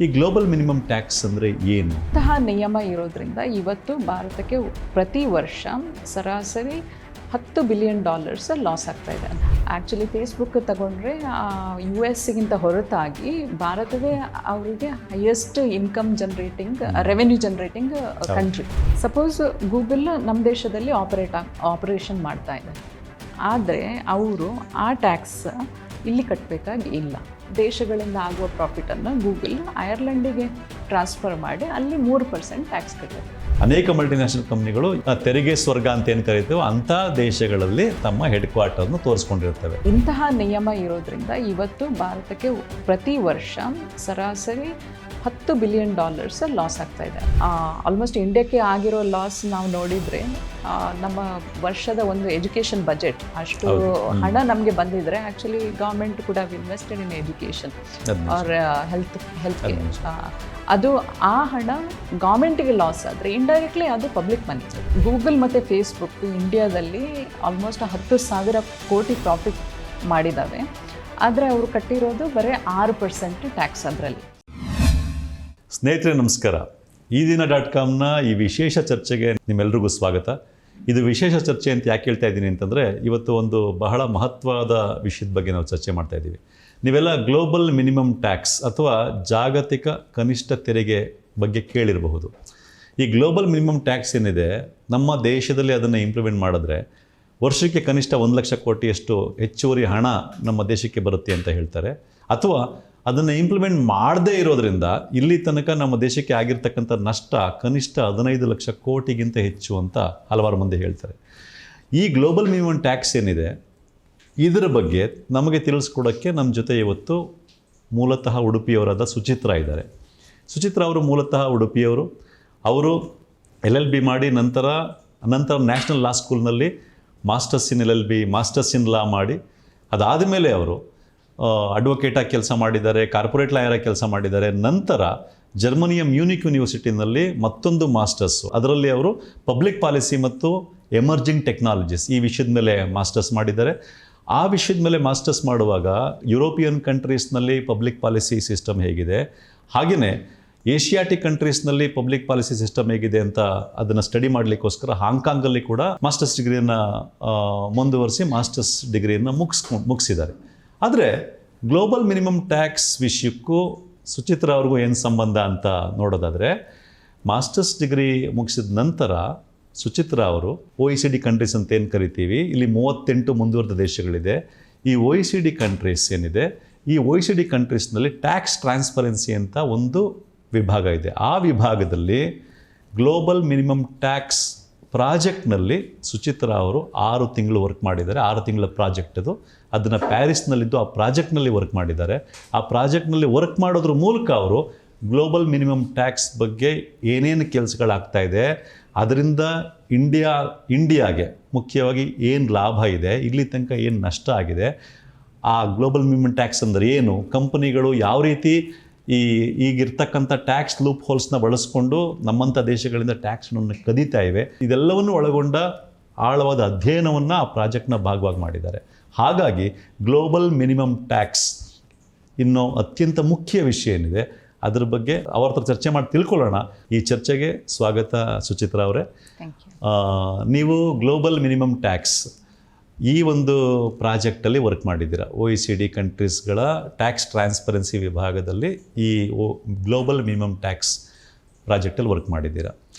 ಈ global minimum tax ಅಂದರೆ ಏನು? ಇಂತಹ ನಿಯಮ ಇರೋದ್ರಿಂದ ಇವತ್ತು ಭಾರತಕ್ಕೆ ಪ್ರತಿ ವರ್ಷ ಸರಾಸರಿ $10 ಬಿಲಿಯನ್ ಲಾಸ್ ಆಗ್ತಾ ಇದೆ. ಆ್ಯಕ್ಚುಲಿ ಫೇಸ್ಬುಕ್ ತಗೊಂಡ್ರೆ US ಹೊರತಾಗಿ ಭಾರತವೇ ಅವರಿಗೆ highest income revenue generating country. Suppose Google ನಮ್ಮ ದೇಶದಲ್ಲಿ ಆಪರೇಷನ್ ಮಾಡ್ತಾ ಇದೆ, ಆದರೆ ಅವರು ಆ ಟ್ಯಾಕ್ಸ್ ಇಲ್ಲಿ ಕಟ್ಟಬೇಕಾಗಿ ಇಲ್ಲ. ದೇಶಗಳಿಂದ ಆಗುವ ಪ್ರಾಫಿಟನ್ನು ಗೂಗಲ್ ಐರ್ಲೆಂಡಿಗೆ ಟ್ರಾನ್ಸ್ಫರ್ ಮಾಡಿ ಅಲ್ಲಿ 3% ಟ್ಯಾಕ್ಸ್ ಕಟ್ಟುತ್ತೆ. ಅನೇಕ ಮಲ್ಟಿನ್ಯಾಷನಲ್ ಕಂಪ್ನಿಗಳು ತೆರಿಗೆ ಸ್ವರ್ಗ ಅಂತ ಏನು ಕರೀತೀವೋ ಅಂಥ ದೇಶಗಳಲ್ಲಿ ತಮ್ಮ ಹೆಡ್ ಕ್ವಾರ್ಟರ್ನ ತೋರಿಸ್ಕೊಂಡಿರ್ತವೆ. ಇಂತಹ ನಿಯಮ ಇರೋದ್ರಿಂದ ಇವತ್ತು ಭಾರತಕ್ಕೆ ಪ್ರತಿ ವರ್ಷ ಸರಾಸರಿ $10 ಬಿಲಿಯನ್ ಲಾಸ್ ಆಗ್ತಾ ಇದೆ. ಆಲ್ಮೋಸ್ಟ್ ಇಂಡಿಯಾಕ್ಕೆ ಆಗಿರೋ ಲಾಸ್ ನಾವು ನೋಡಿದರೆ ನಮ್ಮ ವರ್ಷದ ಒಂದು ಎಜುಕೇಷನ್ ಬಜೆಟ್ ಅಷ್ಟು ಹಣ ನಮಗೆ ಬಂದಿದ್ರೆ ಆ್ಯಕ್ಚುಲಿ ಗೌರ್ಮೆಂಟ್ ಕೂಡ invested in education or health ಅದು ಆ ಹಣ ಗೌರ್ಮೆಂಟಿಗೆ ಲಾಸ್ ಆದರೆ ಇಂಡೈರೆಕ್ಟ್ಲಿ ಅದು ಪಬ್ಲಿಕ್ ಮನಿ. ಗೂಗಲ್ ಮತ್ತು ಫೇಸ್ಬುಕ್ ಇಂಡಿಯಾದಲ್ಲಿ ಆಲ್ಮೋಸ್ಟ್ 10,000 ಕೋಟಿ ಪ್ರಾಫಿಟ್ ಮಾಡಿದ್ದಾವೆ, ಆದರೆ ಅವರು ಕಟ್ಟಿರೋದು ಬರೀ 6% ಟ್ಯಾಕ್ಸ್ ಅದರಲ್ಲಿ. ಸ್ನೇಹಿತರೆ ನಮಸ್ಕಾರ. ಈ ದಿನ .comನ ಈ ವಿಶೇಷ ಚರ್ಚೆಗೆ ನಿಮ್ಮೆಲ್ರಿಗೂ ಸ್ವಾಗತ. ಇದು ವಿಶೇಷ ಚರ್ಚೆ ಅಂತ ಯಾಕೆ ಹೇಳ್ತಾ ಇದ್ದೀನಿ ಅಂತಂದರೆ, ಇವತ್ತು ಒಂದು ಬಹಳ ಮಹತ್ವದ ವಿಷಯದ ಬಗ್ಗೆ ನಾವು ಚರ್ಚೆ ಮಾಡ್ತಾ ಇದ್ದೀವಿ. ನೀವೆಲ್ಲ ಗ್ಲೋಬಲ್ ಮಿನಿಮಮ್ ಟ್ಯಾಕ್ಸ್ ಅಥವಾ ಜಾಗತಿಕ ಕನಿಷ್ಠ ತೆರಿಗೆ ಬಗ್ಗೆ ಕೇಳಿರಬಹುದು. ಈ ಗ್ಲೋಬಲ್ ಮಿನಿಮಮ್ ಟ್ಯಾಕ್ಸ್ ಏನಿದೆ, ನಮ್ಮ ದೇಶದಲ್ಲಿ ಅದನ್ನು ಇಂಪ್ಲಿಮೆಂಟ್ ಮಾಡಿದ್ರೆ ವರ್ಷಕ್ಕೆ ಕನಿಷ್ಠ 1 ಲಕ್ಷ ಕೋಟಿಯಷ್ಟು ಹೆಚ್ಚುವರಿ ಹಣ ನಮ್ಮ ದೇಶಕ್ಕೆ ಬರುತ್ತೆ ಅಂತ ಹೇಳ್ತಾರೆ. ಅಥವಾ ಅದನ್ನು ಇಂಪ್ಲಿಮೆಂಟ್ ಮಾಡದೇ ಇರೋದ್ರಿಂದ ಇಲ್ಲಿ ತನಕ ನಮ್ಮ ದೇಶಕ್ಕೆ ಆಗಿರ್ತಕ್ಕಂಥ ನಷ್ಟ ಕನಿಷ್ಠ 15 ಲಕ್ಷ ಕೋಟಿಗಿಂತ ಹೆಚ್ಚು ಅಂತ ಹಲವಾರು ಮಂದಿ ಹೇಳ್ತಾರೆ. ಈ ಗ್ಲೋಬಲ್ ಮಿನಿಮಮ್ ಟ್ಯಾಕ್ಸ್ ಏನಿದೆ, ಇದರ ಬಗ್ಗೆ ನಮಗೆ ತಿಳಿಸ್ಕೊಡೋಕ್ಕೆ ನಮ್ಮ ಜೊತೆ ಇವತ್ತು ಮೂಲತಃ ಉಡುಪಿಯವರಾದ ಸುಚಿತ್ರಾ ಇದ್ದಾರೆ. ಸುಚಿತ್ರಾ ಅವರು ಮೂಲತಃ ಉಡುಪಿಯವರು. ಅವರು LLB ಮಾಡಿ ನಂತರ ನ್ಯಾಷನಲ್ ಲಾ ಸ್ಕೂಲ್ನಲ್ಲಿ masters in LLB, masters in law ಮಾಡಿ ಅದಾದ ಮೇಲೆ ಅವರು ಅಡ್ವೊಕೇಟಾಗಿ ಕೆಲಸ ಮಾಡಿದ್ದಾರೆ, ಕಾರ್ಪೊರೇಟ್ ಲಾಯರಾಗಿ ಕೆಲಸ ಮಾಡಿದ್ದಾರೆ. ನಂತರ ಜರ್ಮನಿಯ ಮ್ಯೂನಿಕ್ ಯೂನಿವರ್ಸಿಟಿನಲ್ಲಿ ಮತ್ತೊಂದು ಮಾಸ್ಟರ್ಸು, ಅದರಲ್ಲಿ ಅವರು ಪಬ್ಲಿಕ್ ಪಾಲಿಸಿ ಮತ್ತು ಎಮರ್ಜಿಂಗ್ ಟೆಕ್ನಾಲಜೀಸ್ ಈ ವಿಷಯದ ಮೇಲೆ ಮಾಸ್ಟರ್ಸ್ ಮಾಡಿದ್ದಾರೆ. ಆ ವಿಷಯದ ಮೇಲೆ ಮಾಸ್ಟರ್ಸ್ ಮಾಡುವಾಗ ಯುರೋಪಿಯನ್ ಕಂಟ್ರೀಸ್ನಲ್ಲಿ ಪಬ್ಲಿಕ್ ಪಾಲಿಸಿ ಸಿಸ್ಟಮ್ ಹೇಗಿದೆ, ಹಾಗೆಯೇ ಏಷಿಯಾಟಿಕ್ ಕಂಟ್ರೀಸ್ನಲ್ಲಿ ಪಬ್ಲಿಕ್ ಪಾಲಿಸಿ ಸಿಸ್ಟಮ್ ಹೇಗಿದೆ ಅಂತ ಅದನ್ನು ಸ್ಟಡಿ ಮಾಡಲಿಕ್ಕೋಸ್ಕರ ಹಾಂಗ್ಕಾಂಗಲ್ಲಿ ಕೂಡ ಮಾಸ್ಟರ್ಸ್ ಡಿಗ್ರಿಯನ್ನು ಮುಂದುವರಿಸಿ ಮಾಸ್ಟರ್ಸ್ ಡಿಗ್ರಿಯನ್ನು ಮುಗಿಸಿದ್ದಾರೆ. ಆದರೆ ಗ್ಲೋಬಲ್ ಮಿನಿಮಮ್ ಟ್ಯಾಕ್ಸ್ ವಿಷಯಕ್ಕೂ ಸುಚಿತ್ರಾ ಅವ್ರಿಗೂ ಏನು ಸಂಬಂಧ ಅಂತ ನೋಡೋದಾದರೆ, ಮಾಸ್ಟರ್ಸ್ ಡಿಗ್ರಿ ಮುಗಿಸಿದ ನಂತರ ಸುಚಿತ್ರಾ ಅವರು OECD ಕಂಟ್ರೀಸ್ ಅಂತ ಏನು ಕರಿತೀವಿ, ಇಲ್ಲಿ 38 ಮುಂದುವರೆದ ದೇಶಗಳಿದೆ. ಈ OECD ಕಂಟ್ರೀಸ್ ಏನಿದೆ, ಈ OECD ಕಂಟ್ರೀಸ್ನಲ್ಲಿ ಟ್ಯಾಕ್ಸ್ ಟ್ರಾನ್ಸ್ಪರೆನ್ಸಿ ಅಂತ ಒಂದು ವಿಭಾಗ ಇದೆ. ಆ ವಿಭಾಗದಲ್ಲಿ ಗ್ಲೋಬಲ್ ಮಿನಿಮಮ್ ಟ್ಯಾಕ್ಸ್ ಪ್ರಾಜೆಕ್ಟ್ನಲ್ಲಿ ಸುಚಿತ್ರಾ ಅವರು 6 ತಿಂಗಳು ವರ್ಕ್ ಮಾಡಿದ್ದಾರೆ. 6 ತಿಂಗಳ ಪ್ರಾಜೆಕ್ಟ್ ಅದು. ಅದನ್ನು ಪ್ಯಾರಿಸ್ನಲ್ಲಿದ್ದು ಆ ಪ್ರಾಜೆಕ್ಟ್ನಲ್ಲಿ ವರ್ಕ್ ಮಾಡಿದ್ದಾರೆ. ಆ ಪ್ರಾಜೆಕ್ಟ್ನಲ್ಲಿ ವರ್ಕ್ ಮಾಡೋದ್ರ ಮೂಲಕ ಅವರು ಗ್ಲೋಬಲ್ ಮಿನಿಮಮ್ ಟ್ಯಾಕ್ಸ್ ಬಗ್ಗೆ ಏನೇನು ಕೆಲಸಗಳಾಗ್ತಾ ಇದೆ, ಅದರಿಂದ ಇಂಡಿಯಾಗೆ ಮುಖ್ಯವಾಗಿ ಏನು ಲಾಭ ಇದೆ, ಇಲ್ಲಿ ತನಕ ಏನು ನಷ್ಟ ಆಗಿದೆ, ಆ ಗ್ಲೋಬಲ್ ಮಿನಿಮಮ್ ಟ್ಯಾಕ್ಸ್ ಅಂದರೆ ಏನು, ಕಂಪನಿಗಳು ಯಾವ ರೀತಿ ಈಗಿರ್ತಕ್ಕಂಥ ಟ್ಯಾಕ್ಸ್ ಲೂಪ್ ಹೋಲ್ಸ್ನ ಬಳಸ್ಕೊಂಡು ನಮ್ಮಂಥ ದೇಶಗಳಿಂದ ಟ್ಯಾಕ್ಸ್ನನ್ನು ಕದೀತಾ ಇವೆ, ಇದೆಲ್ಲವನ್ನು ಒಳಗೊಂಡ ಆಳವಾದ ಅಧ್ಯಯನವನ್ನು ಆ ಪ್ರಾಜೆಕ್ಟ್ನ ಭಾಗವಾಗಿ ಮಾಡಿದ್ದಾರೆ. ಹಾಗಾಗಿ ಗ್ಲೋಬಲ್ ಮಿನಿಮಮ್ ಟ್ಯಾಕ್ಸ್ ಇನ್ನೂ ಅತ್ಯಂತ ಮುಖ್ಯ ವಿಷಯ ಏನಿದೆ ಅದ್ರ ಬಗ್ಗೆ ಅವ್ರ ಹತ್ರ ಚರ್ಚೆ ಮಾಡಿ ತಿಳ್ಕೊಳ್ಳೋಣ. ಈ ಚರ್ಚೆಗೆ ಸ್ವಾಗತ ಸುಚಿತ್ರಾ ಅವರೇ. ನೀವು ಗ್ಲೋಬಲ್ ಮಿನಿಮಮ್ ಟ್ಯಾಕ್ಸ್ ಈ ಒಂದು ಪ್ರಾಜೆಕ್ಟಲ್ಲಿ ವರ್ಕ್ ಮಾಡಿದ್ದೀರಾ. OECD ಕಂಟ್ರೀಸ್ಗಳ ಟ್ಯಾಕ್ಸ್ ಟ್ರಾನ್ಸ್ಪರೆನ್ಸಿ ವಿಭಾಗದಲ್ಲಿ ಈ ಗ್ಲೋಬಲ್ ಮಿನಿಮಮ್ ಟ್ಯಾಕ್ಸ್ ಪ್ರಾಜೆಕ್ಟಲ್ಲಿ ವರ್ಕ್ ಮಾಡಿದ್ದೀರಾ.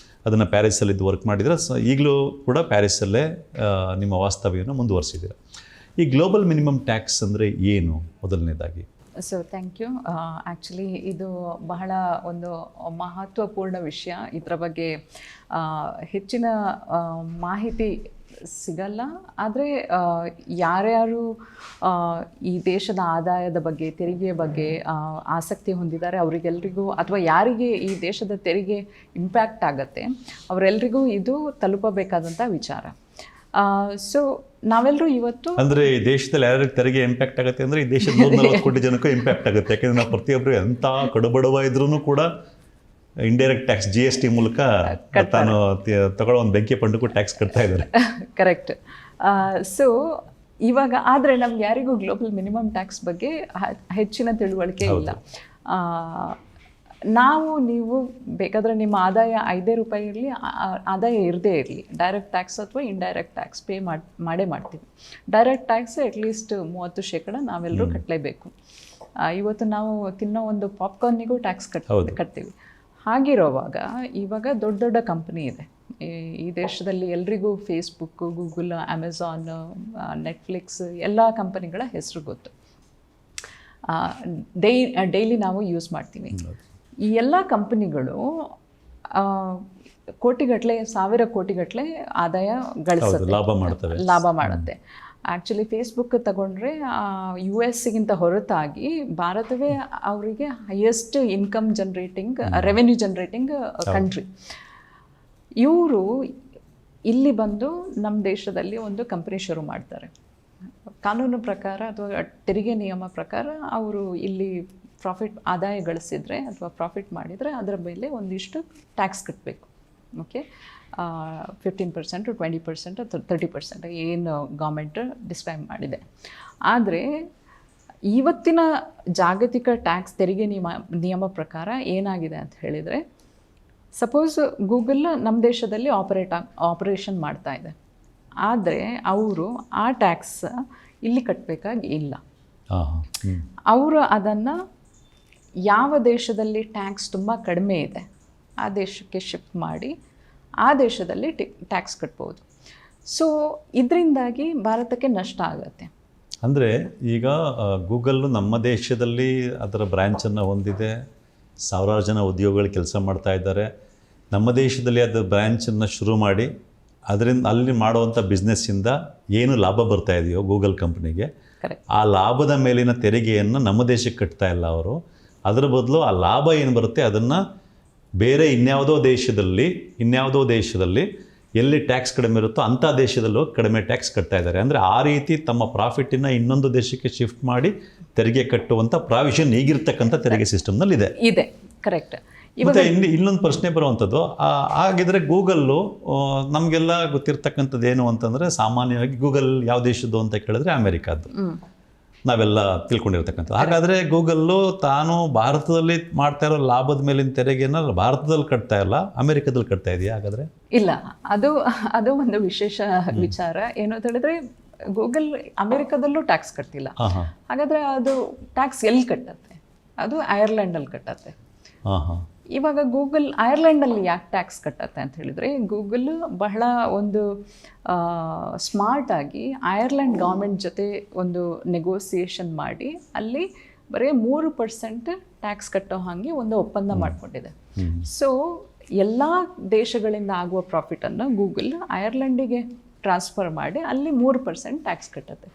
ಅದನ್ನು ಪ್ಯಾರಿಸಲ್ಲಿದ್ದು ವರ್ಕ್ ಮಾಡಿದ್ದೀರಾ. ಈಗಲೂ ಕೂಡ ಪ್ಯಾರಿಸಲ್ಲೇ ನಿಮ್ಮ ವಾಸ್ತವ್ಯವನ್ನು ಮುಂದುವರಿಸಿದ್ದೀರಾ. ಈ ಗ್ಲೋಬಲ್ ಮಿನಿಮಮ್ ಟ್ಯಾಕ್ಸ್ ಅಂದರೆ ಏನು ಮೊದಲನೇದಾಗಿ? So thank you. ಆ್ಯಕ್ಚುಲಿ ಇದು ಬಹಳ ಒಂದು ಮಹತ್ವಪೂರ್ಣ ವಿಷಯ. ಇದರ ಬಗ್ಗೆ ಹೆಚ್ಚಿನ ಮಾಹಿತಿ ಸಿಗಲ್ಲ. ಆದರೆ ಯಾರ್ಯಾರು ಈ ದೇಶದ ಆದಾಯದ ಬಗ್ಗೆ, ತೆರಿಗೆಯ ಬಗ್ಗೆ ಆಸಕ್ತಿ ಹೊಂದಿದ್ದಾರೆ ಅವರಿಗೆಲ್ರಿಗೂ, ಅಥವಾ ಯಾರಿಗೆ ಈ ದೇಶದ ತೆರಿಗೆ ಇಂಪ್ಯಾಕ್ಟ್ ಆಗುತ್ತೆ ಅವರೆಲ್ಲರಿಗೂ ಇದು ತಲುಪಬೇಕಾದಂಥ ವಿಚಾರ. ಸೊ ನಾವೆಲ್ಲರೂ ಇವತ್ತು ಅಂದರೆ ಈ ದೇಶದಲ್ಲಿ ಯಾರ್ಯಾರಿಗೆ ತೆರಿಗೆ ಇಂಪ್ಯಾಕ್ಟ್ ಆಗುತ್ತೆ ಅಂದರೆ ಈ ದೇಶದ 140 ಕೋಟಿ ಜನಕ್ಕೂ ಇಂಪ್ಯಾಕ್ಟ್ ಆಗುತ್ತೆ. ಯಾಕೆಂದರೆ ನಾವು ಪ್ರತಿಯೊಬ್ಬರು ಎಂಥ ಕಡುಬಡವ ಇದ್ರೂ ಕೂಡ ಇಂಡೈರೆಕ್ಟ್ ಟ್ಯಾಕ್ಸ್ GST ಮೂಲಕ ತಾನು ತಗೊಳ್ಳೋ ಒಂದು ಬೆಂಕಿ ಪಂಡಕ್ಕೂ ಟ್ಯಾಕ್ಸ್ ಕಟ್ತಾ ಇದ್ದಾರೆ. ಕರೆಕ್ಟ್. ಸೊ ಇವಾಗ ಆದರೆ ನಮ್ಗೆ ಯಾರಿಗೂ ಗ್ಲೋಬಲ್ ಮಿನಿಮಮ್ ಟ್ಯಾಕ್ಸ್ ಬಗ್ಗೆ ಹೆಚ್ಚಿನ ತಿಳುವಳಿಕೆ ಇಲ್ಲ. ನೀವು ಬೇಕಾದರೆ ನಿಮ್ಮ ಆದಾಯ ₹5 ಇರಲಿ, ಆದಾಯ ಇರದೇ ಇರಲಿ, ಡೈರೆಕ್ಟ್ ಟ್ಯಾಕ್ಸ್ ಅಥವಾ ಇಂಡೈರೆಕ್ಟ್ ಟ್ಯಾಕ್ಸ್ ಪೇ ಮಾಡೇ ಮಾಡ್ತೀವಿ. ಡೈರೆಕ್ಟ್ ಟ್ಯಾಕ್ಸ್ ಅಟ್ಲೀಸ್ಟ್ 30% ನಾವೆಲ್ಲರೂ ಕಟ್ಟಲೇಬೇಕು. ಇವತ್ತು ನಾವು ತಿನ್ನೋ ಒಂದು ಪಾಪ್ಕಾರ್ನಿಗೂ ಟ್ಯಾಕ್ಸ್ ಕಟ್ತೀವಿ. ಹಾಗಿರೋವಾಗ ಇವಾಗ ದೊಡ್ಡ ದೊಡ್ಡ ಕಂಪ್ನಿ ಇದೆ ಈ ದೇಶದಲ್ಲಿ. ಎಲ್ರಿಗೂ ಫೇಸ್ಬುಕ್ಕು, ಗೂಗಲ್, ಅಮೆಝಾನ್, ನೆಟ್ಫ್ಲಿಕ್ಸ್ ಎಲ್ಲ ಕಂಪನಿಗಳ ಹೆಸರು ಗೊತ್ತು. ಡೈಲಿ ನಾವು ಯೂಸ್ ಮಾಡ್ತೀವಿ. ಈ ಎಲ್ಲ ಕಂಪನಿಗಳು ಕೋಟಿಗಟ್ಟಲೆ, 1000 ಕೋಟಿಗಟ್ಟಲೆ ಆದಾಯ ಗಳಿಸುತ್ತೆ, ಲಾಭ ಮಾಡುತ್ತೆ. ಆ್ಯಕ್ಚುಲಿ ಫೇಸ್ಬುಕ್ ತಗೊಂಡ್ರೆ US ಹೊರತಾಗಿ ಭಾರತವೇ ಅವರಿಗೆ highest income generating, revenue generating country. ಇವರು ಇಲ್ಲಿ ಬಂದು ನಮ್ಮ ದೇಶದಲ್ಲಿ ಒಂದು ಕಂಪನಿ ಶುರು ಮಾಡ್ತಾರೆ. ಕಾನೂನು ಪ್ರಕಾರ ಅಥವಾ ತೆರಿಗೆ ನಿಯಮ ಪ್ರಕಾರ ಅವರು ಇಲ್ಲಿ ಆದಾಯ ಗಳಿಸಿದರೆ ಅಥವಾ ಪ್ರಾಫಿಟ್ ಮಾಡಿದರೆ ಅದರ ಮೇಲೆ ಒಂದಿಷ್ಟು ಟ್ಯಾಕ್ಸ್ ಕಟ್ಟಬೇಕು. ಓಕೆ, 15%, 20% ಅಥವಾ 30% ಏನು ಗೌರ್ಮೆಂಟ್ ಡಿಸ್ಕ್ರೈಬ್ ಮಾಡಿದೆ. ಆದರೆ ಇವತ್ತಿನ ಜಾಗತಿಕ ಟ್ಯಾಕ್ಸ್ ತೆರಿಗೆ ನಿಯಮ ಪ್ರಕಾರ ಏನಾಗಿದೆ ಅಂತ ಹೇಳಿದರೆ, ಸಪೋಸ್ ಗೂಗಲ್ ನಮ್ಮ ದೇಶದಲ್ಲಿ ಆಪರೇಷನ್ ಮಾಡ್ತಾ ಇದೆ, ಆದರೆ ಅವರು ಆ ಟ್ಯಾಕ್ಸ್ ಇಲ್ಲಿ ಕಟ್ಟಬೇಕಾಗಿ ಇಲ್ಲ. ಅವರು ಅದನ್ನು ಯಾವ ದೇಶದಲ್ಲಿ ಟ್ಯಾಕ್ಸ್ ತುಂಬ ಕಡಿಮೆ ಇದೆ ಆ ದೇಶಕ್ಕೆ ಶಿಫ್ಟ್ ಮಾಡಿ ಆ ದೇಶದಲ್ಲಿ ಟ್ಯಾಕ್ಸ್ ಕಟ್ಬೋದು. ಸೊ ಇದರಿಂದಾಗಿ ಭಾರತಕ್ಕೆ ನಷ್ಟ ಆಗುತ್ತೆ. ಅಂದರೆ ಈಗ ಗೂಗಲ್ಲು ನಮ್ಮ ದೇಶದಲ್ಲಿ ಅದರ ಬ್ರ್ಯಾಂಚನ್ನು ಹೊಂದಿದೆ, ಸಾವಿರಾರು ಜನ ಉದ್ಯೋಗಿಗಳು ಕೆಲಸ ಮಾಡ್ತಾ ಇದ್ದಾರೆ. ನಮ್ಮ ದೇಶದಲ್ಲಿ ಅದರ ಬ್ರ್ಯಾಂಚನ್ನು ಶುರು ಮಾಡಿ ಅದರಿಂದ ಅಲ್ಲಿ ಮಾಡುವಂಥ ಬಿಸ್ನೆಸ್ಸಿಂದ ಏನು ಲಾಭ ಬರ್ತಾ ಇದೆಯೋ ಗೂಗಲ್ ಕಂಪ್ನಿಗೆ, ಆ ಲಾಭದ ಮೇಲಿನ ತೆರಿಗೆಯನ್ನು ನಮ್ಮ ದೇಶಕ್ಕೆ ಕಟ್ತಾ ಇಲ್ಲ ಅವರು. ಅದರ ಬದಲು ಆ ಲಾಭ ಏನು ಬರುತ್ತೆ ಅದನ್ನು ಬೇರೆ ಇನ್ಯಾವುದೋ ದೇಶದಲ್ಲಿ ಎಲ್ಲಿ ಟ್ಯಾಕ್ಸ್ ಕಡಿಮೆ ಇರುತ್ತೋ ಅಂಥ ದೇಶದಲ್ಲೂ ಕಡಿಮೆ ಟ್ಯಾಕ್ಸ್ ಕಟ್ತಾ ಇದ್ದಾರೆ. ಅಂದರೆ ಆ ರೀತಿ ತಮ್ಮ ಪ್ರಾಫಿಟನ್ನು ಇನ್ನೊಂದು ದೇಶಕ್ಕೆ ಶಿಫ್ಟ್ ಮಾಡಿ ತೆರಿಗೆ ಕಟ್ಟುವಂಥ ಪ್ರಾವಿಷನ್ ಈಗಿರ್ತಕ್ಕಂಥ ತೆರಿಗೆ ಸಿಸ್ಟಮ್ನಲ್ಲಿ ಇದೆ. ಕರೆಕ್ಟ್. ಮತ್ತು ಇಲ್ಲೊಂದು ಪ್ರಶ್ನೆ ಬರುವಂಥದ್ದು, ಹಾಗಿದ್ರೆ ಗೂಗಲ್ಲು ನಮಗೆಲ್ಲ ಗೊತ್ತಿರ್ತಕ್ಕಂಥದ್ದು ಏನು ಅಂತಂದರೆ, ಸಾಮಾನ್ಯವಾಗಿ ಗೂಗಲ್ ಯಾವ ದೇಶದ್ದು ಅಂತ ಕೇಳಿದ್ರೆ ಅಮೆರಿಕಾದ್ದು ನಾವೆಲ್ಲ ತಿಳ್ಕೊಂಡಿರ್ತಕ್ಕಂಥದ್ದು. ಹಾಗಾದರೆ ಗೂಗಲ್ಲು ತಾನು ಭಾರತದಲ್ಲಿ ಮಾಡ್ತಾ ಇರೋ ಲಾಭದ ಮೇಲಿನ ತೆರಿಗೆನ ಭಾರತದಲ್ಲಿ ಕಟ್ತಾ ಇಲ್ಲ, ಅಮೆರಿಕದಲ್ಲಿ ಕಟ್ತಾ ಇದೆಯಾ? ಹಾಗಾದರೆ ಇಲ್ಲ, ಅದು ಒಂದು ವಿಶೇಷ ವಿಚಾರ. ಏನು ಅಂತ ಹೇಳಿದ್ರೆ, ಗೂಗಲ್ ಅಮೆರಿಕದಲ್ಲೂ ಟ್ಯಾಕ್ಸ್ ಕಟ್ತಿಲ್ಲ. ಹಾಗಾದರೆ ಅದು ಟ್ಯಾಕ್ಸ್ ಎಲ್ಲಿ ಕಟ್ಟತ್ತೆ? ಅದು ಐರ್ಲೆಂಡಲ್ಲಿ ಕಟ್ಟತ್ತೆ. ಇವಾಗ ಗೂಗಲ್ ಐರ್ಲೆಂಡಲ್ಲಿ ಯಾಕೆ ಟ್ಯಾಕ್ಸ್ ಕಟ್ಟತ್ತೆ ಅಂತ ಹೇಳಿದರೆ, ಗೂಗಲ್ ಬಹಳ ಒಂದು ಸ್ಮಾರ್ಟಾಗಿ ಐರ್ಲೆಂಡ್ ಗೌರ್ಮೆಂಟ್ ಜೊತೆ ಒಂದು ನೆಗೋಸಿಯೇಷನ್ ಮಾಡಿ ಅಲ್ಲಿ ಬರೀ 3% ಟ್ಯಾಕ್ಸ್ ಕಟ್ಟೋ ಹಾಗೆ ಒಂದು ಒಪ್ಪಂದ ಮಾಡಿಕೊಂಡಿದೆ. ಸೊ ಎಲ್ಲ ದೇಶಗಳಿಂದ ಆಗುವ ಪ್ರಾಫಿಟನ್ನು ಗೂಗಲ್ ಐರ್ಲೆಂಡಿಗೆ ಟ್ರಾನ್ಸ್ಫರ್ ಮಾಡಿ ಅಲ್ಲಿ 3% ಟ್ಯಾಕ್ಸ್ ಕಟ್ಟತ್ತೆ.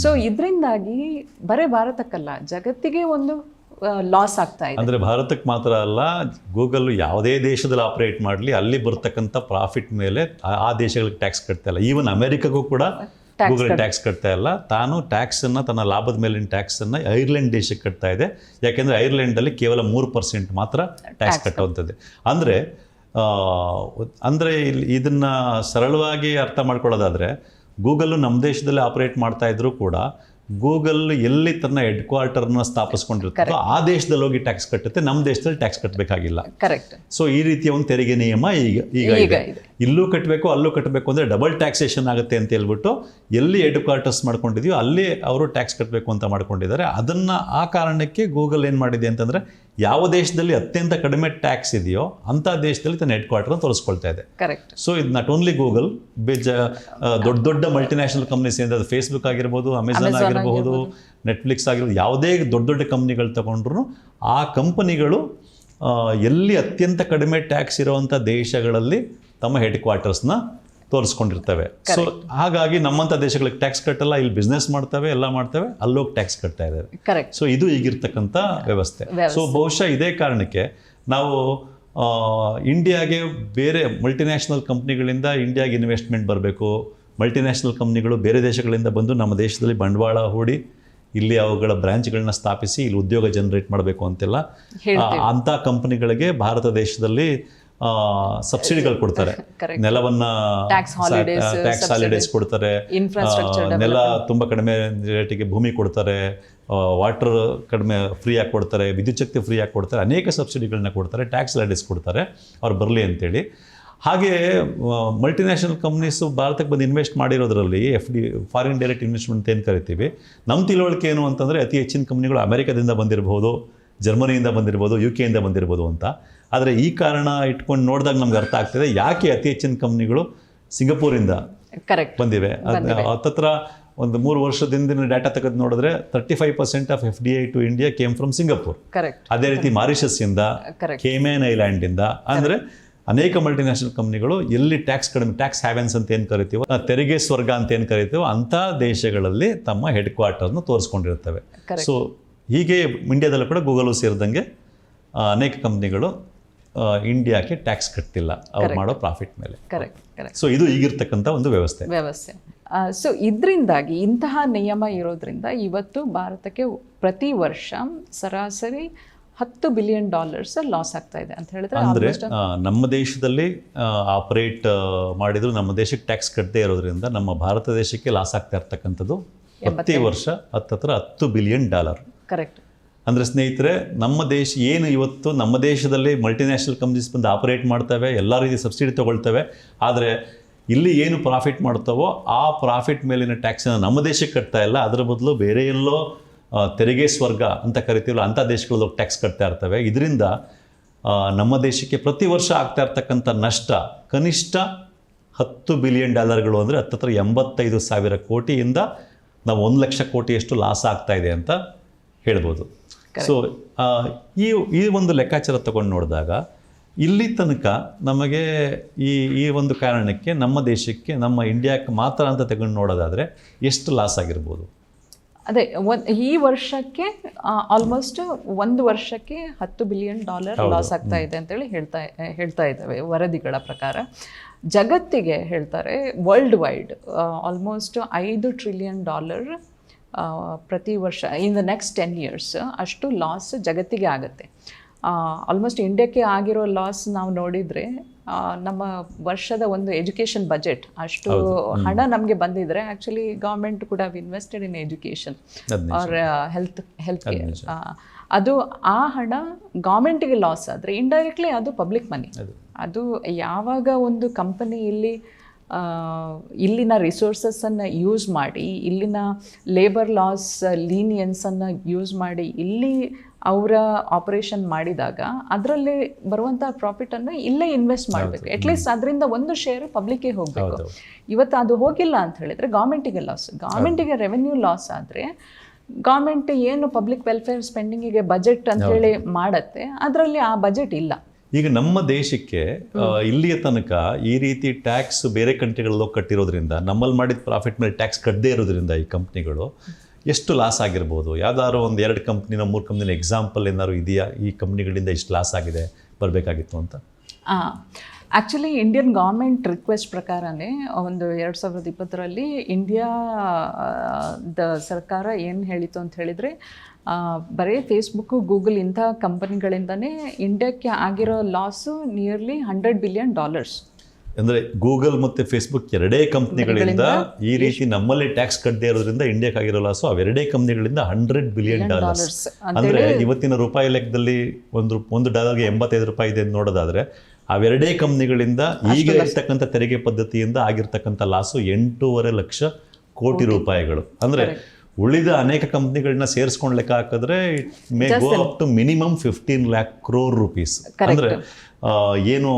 ಸೊ ಇದರಿಂದಾಗಿ ಬರೀ ಭಾರತಕ್ಕಲ್ಲ, ಜಗತ್ತಿಗೆ ಒಂದು ಲಾಸ್ ಆಗ್ತಾ ಇದೆ. ಅಂದರೆ ಭಾರತಕ್ಕೆ ಮಾತ್ರ ಅಲ್ಲ, ಗೂಗಲ್ ಯಾವುದೇ ದೇಶದಲ್ಲಿ ಆಪರೇಟ್ ಮಾಡಲಿ ಅಲ್ಲಿ ಬರ್ತಕ್ಕಂಥ ಪ್ರಾಫಿಟ್ ಮೇಲೆ ಆ ದೇಶಗಳಿಗೆ ಟ್ಯಾಕ್ಸ್ ಕಟ್ತಾ ಇಲ್ಲ. ಈವನ್ ಅಮೆರಿಕಗೂ ಕೂಡ ಗೂಗಲ್ ಟ್ಯಾಕ್ಸ್ ಕಟ್ತಾ ಇಲ್ಲ. ತಾನು ಟ್ಯಾಕ್ಸನ್ನು, ತನ್ನ ಲಾಭದ ಮೇಲಿನ ಟ್ಯಾಕ್ಸನ್ನು ಐರ್ಲೆಂಡ್ ದೇಶಕ್ಕೆ ಕಟ್ತಾ ಇದೆ. ಯಾಕೆಂದರೆ ಐರ್ಲೆಂಡಲ್ಲಿ ಕೇವಲ 3% ಮಾತ್ರ ಟ್ಯಾಕ್ಸ್ ಕಟ್ಟುವಂಥದ್ದು. ಅಂದರೆ ಇದನ್ನು ಸರಳವಾಗಿ ಅರ್ಥ ಮಾಡ್ಕೊಳ್ಳೋದಾದರೆ, ಗೂಗಲ್ಲು ನಮ್ಮ ದೇಶದಲ್ಲಿ ಆಪರೇಟ್ ಮಾಡ್ತಾ ಇದ್ರೂ ಕೂಡ ಗೂಗಲ್ ಎಲ್ಲಿ ತನ್ನ ಹೆಡ್ ಕ್ವಾರ್ಟರ್ನ ಸ್ಥಾಪಿಸ್ಕೊಂಡಿರ್ತದೋ ಆ ದೇಶದಲ್ಲಿ ಹೋಗಿ ಟ್ಯಾಕ್ಸ್ ಕಟ್ಟುತ್ತೆ, ನಮ್ಮ ದೇಶದಲ್ಲಿ ಟ್ಯಾಕ್ಸ್ ಕಟ್ಟಬೇಕಾಗಿಲ್ಲ. ಕರೆಕ್ಟ್. ಸೊ ಈ ರೀತಿಯ ಒಂದು ತೆರಿಗೆ ನಿಯಮ ಈಗ ಇದೆ. ಇಲ್ಲೂ ಕಟ್ಟಬೇಕು ಅಲ್ಲೂ ಕಟ್ಟಬೇಕು ಅಂದರೆ ಡಬಲ್ ಟ್ಯಾಕ್ಸೇಷನ್ ಆಗುತ್ತೆ ಅಂತ ಹೇಳ್ಬಿಟ್ಟು ಎಲ್ಲಿ ಹೆಡ್ ಕ್ವಾರ್ಟರ್ಸ್ ಮಾಡ್ಕೊಂಡಿದೆಯೋ ಅಲ್ಲಿ ಅವರು ಟ್ಯಾಕ್ಸ್ ಕಟ್ಟಬೇಕು ಅಂತ ಮಾಡ್ಕೊಂಡಿದ್ದಾರೆ. ಅದನ್ನು ಆ ಕಾರಣಕ್ಕೆ ಗೂಗಲ್ ಏನು ಮಾಡಿದೆ ಅಂತಂದರೆ, ಯಾವ ದೇಶದಲ್ಲಿ ಅತ್ಯಂತ ಕಡಿಮೆ ಟ್ಯಾಕ್ಸ್ ಇದೆಯೋ ಅಂಥ ದೇಶದಲ್ಲಿ ತನ್ನ ಹೆಡ್ ಕ್ವಾರ್ಟರ್ನ ತೋರಿಸ್ಕೊಳ್ತಾ ಇದೆ. ಕರೆಕ್ಟ್. ಸೊ ಇದು ನಾಟ್ ಓನ್ಲಿ ಗೂಗಲ್, ದೊಡ್ಡ ದೊಡ್ಡ ಮಲ್ಟಿನ್ಯಾಷನಲ್ ಕಂಪ್ನೀಸ್ ಏನಿದೆ, ಅದು ಫೇಸ್ಬುಕ್ ಆಗಿರ್ಬೋದು, ಅಮೆಝಾನ್ ಆಗಿರಬಹುದು, ನೆಟ್ಫ್ಲಿಕ್ಸ್ ಆಗಿರ್ಬೋದು, ಯಾವುದೇ ದೊಡ್ಡ ಕಂಪ್ನಿಗಳು ತಗೊಂಡ್ರು ಆ ಕಂಪನಿಗಳು ಎಲ್ಲಿ ಅತ್ಯಂತ ಕಡಿಮೆ ಟ್ಯಾಕ್ಸ್ ಇರುವಂಥ ದೇಶಗಳಲ್ಲಿ ತಮ್ಮ ಹೆಡ್ ಕ್ವಾರ್ಟರ್ಸ್ನ ತೋರಿಸ್ಕೊಂಡಿರ್ತವೆ. ಸೊ ಹಾಗಾಗಿ ನಮ್ಮಂಥ ದೇಶಗಳಿಗೆ ಟ್ಯಾಕ್ಸ್ ಕಟ್ಟಲ್ಲ, ಇಲ್ಲಿ ಬಿಸ್ನೆಸ್ ಮಾಡ್ತವೆ, ಎಲ್ಲ ಮಾಡ್ತವೆ, ಅಲ್ಲೋಗಿ ಟ್ಯಾಕ್ಸ್ ಕಟ್ತಾ ಇದ್ದಾವೆ. ಕರೆಕ್ಟ್. ಸೊ ಇದು ಈಗಿರ್ತಕ್ಕಂಥ ವ್ಯವಸ್ಥೆ. ಸೊ ಬಹುಶಃ ಇದೇ ಕಾರಣಕ್ಕೆ ನಾವು ಇಂಡಿಯಾಗೆ ಬೇರೆ ಮಲ್ಟಿನ್ಯಾಷನಲ್ ಕಂಪ್ನಿಗಳಿಂದ ಇಂಡಿಯಾಗೆ ಇನ್ವೆಸ್ಟ್ಮೆಂಟ್ ಬರಬೇಕು, ಮಲ್ಟಿನ್ಯಾಷನಲ್ ಕಂಪ್ನಿಗಳು ಬೇರೆ ದೇಶಗಳಿಂದ ಬಂದು ನಮ್ಮ ದೇಶದಲ್ಲಿ ಬಂಡವಾಳ ಹೂಡಿ ಇಲ್ಲಿ ಅವುಗಳ ಬ್ರಾಂಚ್ಗಳನ್ನ ಸ್ಥಾಪಿಸಿ ಇಲ್ಲಿ ಉದ್ಯೋಗ ಜನರೇಟ್ ಮಾಡಬೇಕು ಅಂತೆಲ್ಲ ಅಂಥ ಕಂಪನಿಗಳಿಗೆ ಭಾರತ ದೇಶದಲ್ಲಿ ಸಬ್ಸಿಡಿಗಳು ಕೊಡ್ತಾರೆ. ನೆಲವನ್ನು ಟ್ಯಾಕ್ಸ್ ಹಾಲಿಡೇಸ್ ಕೊಡ್ತಾರೆ, ನೆಲ ತುಂಬ ಕಡಿಮೆ ರೇಟಿಗೆ ಭೂಮಿ ಕೊಡ್ತಾರೆ, ವಾಟರ್ ಕಡಿಮೆ ಫ್ರೀಯಾಗಿ ಕೊಡ್ತಾರೆ, ವಿದ್ಯುತ್ ಶಕ್ತಿ ಫ್ರೀಯಾಗಿ ಕೊಡ್ತಾರೆ, ಅನೇಕ ಸಬ್ಸಿಡಿಗಳನ್ನ ಕೊಡ್ತಾರೆ, ಟ್ಯಾಕ್ಸ್ ಲ್ಯಾಡಿಸ್ ಕೊಡ್ತಾರೆ ಅವ್ರು ಬರಲಿ ಅಂತೇಳಿ. ಹಾಗೆ ಮಲ್ಟಿನ್ಯಾಷನಲ್ ಕಂಪ್ನೀಸು ಭಾರತಕ್ಕೆ ಬಂದು ಇನ್ವೆಸ್ಟ್ ಮಾಡಿರೋದ್ರಲ್ಲಿ FD ಫಾರಿನ್ ಡೈರೆಕ್ಟ್ ಇನ್ವೆಸ್ಟ್ಮೆಂಟ್ ಏನು ಕರಿತೀವಿ, ನಮ್ಮ ತಿಳುವಳಿಕೆ ಏನು ಅಂತಂದರೆ ಅತಿ ಹೆಚ್ಚಿನ ಕಂಪ್ನಿಗಳು ಅಮೆರಿಕದಿಂದ ಬಂದಿರಬಹುದು, ಜರ್ಮನಿಯಿಂದ ಬಂದಿರ್ಬೋದು, UK ಇಂದ ಬಂದಿರ್ಬೋದು ಅಂತ. ಆದರೆ ಈ ಕಾರಣ ಇಟ್ಕೊಂಡು ನೋಡಿದಾಗ ನಮ್ಗೆ ಅರ್ಥ ಆಗ್ತದೆ ಯಾಕೆ ಅತಿ ಹೆಚ್ಚಿನ ಕಂಪ್ನಿಗಳು ಸಿಂಗಪೂರಿಂದ ಬಂದಿವೆ. ಹತ್ತತ್ರ ಒಂದು 3 ವರ್ಷದಿಂದ ಡಾಟಾ ತೆಗೆದು ನೋಡಿದ್ರೆ 35% of FDI to India came from Singapore. ಅದೇ ರೀತಿ ಮಾರಿಷಸ್ಸಿಂದ, ಕೇಮನ್ ಐಲ್ಯಾಂಡಿಂದ, ಅಂದರೆ ಅನೇಕ ಮಲ್ಟಿನ್ಯಾಷನಲ್ ಕಂಪ್ನಿಗಳು ಎಲ್ಲಿ ಟ್ಯಾಕ್ಸ್ ಕಡಿಮೆ, ಟ್ಯಾಕ್ಸ್ ಹ್ಯಾವೆನ್ಸ್ ಅಂತ ಏನು ಕರಿತೀವೋ, ತೆರಿಗೆ ಸ್ವರ್ಗ ಅಂತ ಏನು ಕರಿತೀವೋ ಅಂಥ ದೇಶಗಳಲ್ಲಿ ತಮ್ಮ ಹೆಡ್ ಕ್ವಾರ್ಟರ್ನ ತೋರಿಸ್ಕೊಂಡಿರ್ತವೆ. ಸೊ ಹೀಗೆ ಇಂಡಿಯಾದಲ್ಲೂ ಕೂಡ ಗೂಗಲು ಸೇರಿದಂಗೆ ಅನೇಕ ಕಂಪ್ನಿಗಳು ಇಂಡಿಯಾಕ್ಕೆ ಟ್ಯಾಕ್ಸ್ ಕಟ್ತಿಲ್ಲ ಅವ್ರು ಮಾಡೋ ಪ್ರಾಫಿಟ್ ಮೇಲೆ. ಸೊ ಇದು ಈಗಿರ್ತಕ್ಕಂಥ ಒಂದು ವ್ಯವಸ್ಥೆ. ಸೊ ಇದರಿಂದಾಗಿ ಇಂತಹ ನಿಯಮ ಇರೋದ್ರಿಂದ ಇವತ್ತು ಭಾರತಕ್ಕೆ ಪ್ರತಿ ವರ್ಷ ಸರಾಸರಿ $10 ಬಿಲಿಯನ್ ಲಾಸ್ ಆಗ್ತಾ ಇದೆ ಅಂತ ಹೇಳಿದ್ರೆ, ಅಂದರೆ ನಮ್ಮ ದೇಶದಲ್ಲಿ ಆಪರೇಟ್ ಮಾಡಿದ್ರು ನಮ್ಮ ದೇಶಕ್ಕೆ ಟ್ಯಾಕ್ಸ್ ಕಟ್ಟದೇ ಇರೋದ್ರಿಂದ ನಮ್ಮ ಭಾರತ ದೇಶಕ್ಕೆ ಲಾಸ್ ಆಗ್ತಾ ಇರ್ತಕ್ಕಂಥದ್ದು ಪ್ರತಿ ವರ್ಷ $10 ಬಿಲಿಯನ್. ಕರೆಕ್ಟ್. ಅಂದರೆ ಸ್ನೇಹಿತರೆ, ನಮ್ಮ ದೇಶ ಏನು ಇವತ್ತು ನಮ್ಮ ದೇಶದಲ್ಲಿ ಮಲ್ಟಿನ್ಯಾಷನಲ್ ಕಂಪ್ನೀಸ್ ಬಂದು ಆಪರೇಟ್ ಮಾಡ್ತವೆ, ಎಲ್ಲ ರೀತಿ ಸಬ್ಸಿಡಿ ತೊಗೊಳ್ತವೆ, ಆದರೆ ಇಲ್ಲಿ ಏನು ಪ್ರಾಫಿಟ್ ಮಾಡ್ತಾವೋ ಆ ಪ್ರಾಫಿಟ್ ಮೇಲಿನ ಟ್ಯಾಕ್ಸನ್ನು ನಮ್ಮ ದೇಶಕ್ಕೆ ಕಟ್ತಾ ಇಲ್ಲ, ಅದರ ಬದಲು ಬೇರೆ ಎಲ್ಲೋ ತೆರಿಗೆ ಸ್ವರ್ಗ ಅಂತ ಕರಿತೀವಲ್ಲ ಅಂಥ ದೇಶಗಳಲ್ಲಿ ಟ್ಯಾಕ್ಸ್ ಕಟ್ತಾ ಇರ್ತವೆ. ಇದರಿಂದ ನಮ್ಮ ದೇಶಕ್ಕೆ ಪ್ರತಿ ವರ್ಷ ಆಗ್ತಾ ಇರ್ತಕ್ಕಂಥ ನಷ್ಟ ಕನಿಷ್ಠ $10 ಬಿಲಿಯನ್ ಅಂದರೆ ಹತ್ತತ್ರ 85,000 ಕೋಟಿಯಿಂದ ನಾವು 1 ಲಕ್ಷ ಕೋಟಿಯಷ್ಟು ಲಾಸ್ ಆಗ್ತಾ ಇದೆ ಅಂತ ಹೇಳ್ಬೋದು. ಸೊ ಈ ಒಂದು ಲೆಕ್ಕಾಚಾರ ತಗೊಂಡು ನೋಡಿದಾಗ ಇಲ್ಲಿ ತನಕ ನಮಗೆ ಈ ಒಂದು ಕಾರಣಕ್ಕೆ ನಮ್ಮ ದೇಶಕ್ಕೆ, ನಮ್ಮ ಇಂಡಿಯಾಕ್ಕೆ ಮಾತ್ರ ಅಂತ ತಗೊಂಡು ನೋಡೋದಾದರೆ ಎಷ್ಟು ಲಾಸ್ ಆಗಿರ್ಬೋದು? ಅದೇ ಈ ವರ್ಷಕ್ಕೆ ಆಲ್ಮೋಸ್ಟ್ ಒಂದು ವರ್ಷಕ್ಕೆ $10 ಬಿಲಿಯನ್ ಲಾಸ್ ಆಗ್ತಾ ಇದೆ ಅಂತೇಳಿ ಹೇಳ್ತಾ ಇದ್ದಾವೆ ವರದಿಗಳ ಪ್ರಕಾರ. ಜಗತ್ತಿಗೆ ಹೇಳ್ತಾರೆ ವರ್ಲ್ಡ್ ವೈಡ್ ಆಲ್ಮೋಸ್ಟ್ $5 ಟ್ರಿಲಿಯನ್ ಪ್ರತಿ ವರ್ಷ ಇನ್ ದ ನೆಕ್ಸ್ಟ್ 10 years ಅಷ್ಟು ಲಾಸ್ ಜಗತ್ತಿಗೆ ಆಗುತ್ತೆ. ಆಲ್ಮೋಸ್ಟ್ ಇಂಡಿಯಾಕ್ಕೆ ಆಗಿರೋ ಲಾಸ್ ನಾವು ನೋಡಿದರೆ ನಮ್ಮ ವರ್ಷದ ಒಂದು ಎಜುಕೇಷನ್ ಬಜೆಟ್ ಅಷ್ಟು ಹಣ ನಮಗೆ ಬಂದಿದ್ರೆ, ಆ್ಯಕ್ಚುಲಿ ಗೌರ್ಮೆಂಟ್ ಕೂಡ invested in education or health care, ಅದು ಆ ಹಣ ಗೌರ್ಮೆಂಟಿಗೆ ಲಾಸ್ ಆದರೆ ಇಂಡೈರೆಕ್ಟ್ಲಿ ಅದು ಪಬ್ಲಿಕ್ ಮನಿ. ಅದು ಯಾವಾಗ ಒಂದು ಕಂಪನಿ ಇಲ್ಲಿನ ರಿಸೋರ್ಸಸ್ಸನ್ನು ಯೂಸ್ ಮಾಡಿ, ಇಲ್ಲಿನ ಲೇಬರ್ ಲಾಸ್ ಲೀನಿಯನ್ಸನ್ನು ಯೂಸ್ ಮಾಡಿ ಇಲ್ಲಿ ಅವರ ಆಪರೇಷನ್ ಮಾಡಿದಾಗ ಅದರಲ್ಲಿ ಬರುವಂಥ ಪ್ರಾಫಿಟನ್ನು ಇಲ್ಲೇ ಇನ್ವೆಸ್ಟ್ ಮಾಡಬೇಕು. ಅಟ್ಲೀಸ್ಟ್ ಅದರಿಂದ ಒಂದು ಶೇರ್ ಪಬ್ಲಿಕ್ಗೆ ಹೋಗಬೇಕು. ಇವತ್ತು ಅದು ಹೋಗಿಲ್ಲ ಅಂತ ಹೇಳಿದರೆ ಗೌರ್ಮೆಂಟಿಗೆ ಲಾಸ್. ಗೌರ್ಮೆಂಟಿಗೆ ರೆವೆನ್ಯೂ ಲಾಸ್ ಆದರೆ ಗೌರ್ಮೆಂಟ್ ಏನು ಪಬ್ಲಿಕ್ ವೆಲ್ಫೇರ್ ಸ್ಪೆಂಡಿಂಗಿಗೆ ಬಜೆಟ್ ಅಂತೇಳಿ ಮಾಡುತ್ತೆ, ಅದರಲ್ಲಿ ಆ ಬಜೆಟ್ ಇಲ್ಲ. ಈಗ ನಮ್ಮ ದೇಶಕ್ಕೆ ಇಲ್ಲಿಯ ತನಕ ಈ ರೀತಿ ಟ್ಯಾಕ್ಸ್ ಬೇರೆ ಕಂಟ್ರಿಗಳಲ್ಲೋ ಕಟ್ಟಿರೋದ್ರಿಂದ, ನಮ್ಮಲ್ಲಿ ಮಾಡಿದ ಪ್ರಾಫಿಟ್ ಮೇಲೆ ಟ್ಯಾಕ್ಸ್ ಕಟ್ಟದೇ ಇರೋದ್ರಿಂದ ಈ ಕಂಪ್ನಿಗಳು ಎಷ್ಟು ಲಾಸ್ ಆಗಿರ್ಬೋದು? ಯಾವ್ದಾದ್ರು ಒಂದು 2 ಕಂಪ್ನಿನ 3 ಕಂಪ್ನಿನ ಎಕ್ಸಾಂಪಲ್ ಏನಾದ್ರು ಇದೆಯಾ ಈ ಕಂಪ್ನಿಗಳಿಂದ ಇಷ್ಟು ಲಾಸ್ ಆಗಿದೆ ಬರಬೇಕಾಗಿತ್ತು ಅಂತ? ಆ್ಯಕ್ಚುಲಿ ಇಂಡಿಯನ್ ಗೌರ್ಮೆಂಟ್ ರಿಕ್ವೆಸ್ಟ್ ಪ್ರಕಾರನೇ ಒಂದು 2020ರಲ್ಲಿ ಇಂಡಿಯಾದ ಸರ್ಕಾರ ಏನು ಹೇಳಿತು ಅಂತ ಹೇಳಿದರೆ, ಬರೀ ಫೇಸ್ಬುಕ್ಕು, ಗೂಗಲ್ ಇಂಥ ಕಂಪನಿಗಳಿಂದನೇ ಇಂಡಿಯಾಕ್ಕೆ ಆಗಿರೋ ಲಾಸು ನಿಯರ್ಲಿ $100 ಬಿಲಿಯನ್. ಅಂದರೆ ಗೂಗಲ್ ಮತ್ತು ಫೇಸ್ಬುಕ್ ಎರಡೇ ಕಂಪ್ನಿಗಳಿಂದ ಈ ರೀತಿ ನಮ್ಮಲ್ಲಿ ಟ್ಯಾಕ್ಸ್ ಕಟ್ಟದೇ ಇರೋದ್ರಿಂದ ಇಂಡಿಯಾಕ್ಕೆ ಆಗಿರೋ ಲಾಸು ಅವೆರಡೇ ಕಂಪ್ನಿಗಳಿಂದ $100 ಬಿಲಿಯನ್. ಅಂದರೆ ಇವತ್ತಿನ ರೂಪಾಯಿ ಲೆಕ್ಕದಲ್ಲಿ ಒಂದು ಡಾಲರ್ಗೆ $85 ಇದೆ ನೋಡೋದಾದರೆ ಅವೆರಡೇ ಕಂಪ್ನಿಗಳಿಂದ ಈಗ ಇರ್ತಕ್ಕಂಥ ತೆರಿಗೆ ಪದ್ಧತಿಯಿಂದ ಆಗಿರ್ತಕ್ಕಂಥ ಲಾಸು 8.5 ಲಕ್ಷ ಕೋಟಿ ರೂಪಾಯಿಗಳು. ಅಂದರೆ ಉಳಿದ ಅನೇಕ ಕಂಪ್ನಿಗಳನ್ನ ಸೇರಿಸ್ಕೊಂಡು ಲೆಕ್ಕ ಹಾಕಿದ್ರೆ it may go up to minimum 15 lakh crore rupees. ಅಂದರೆ ಏನು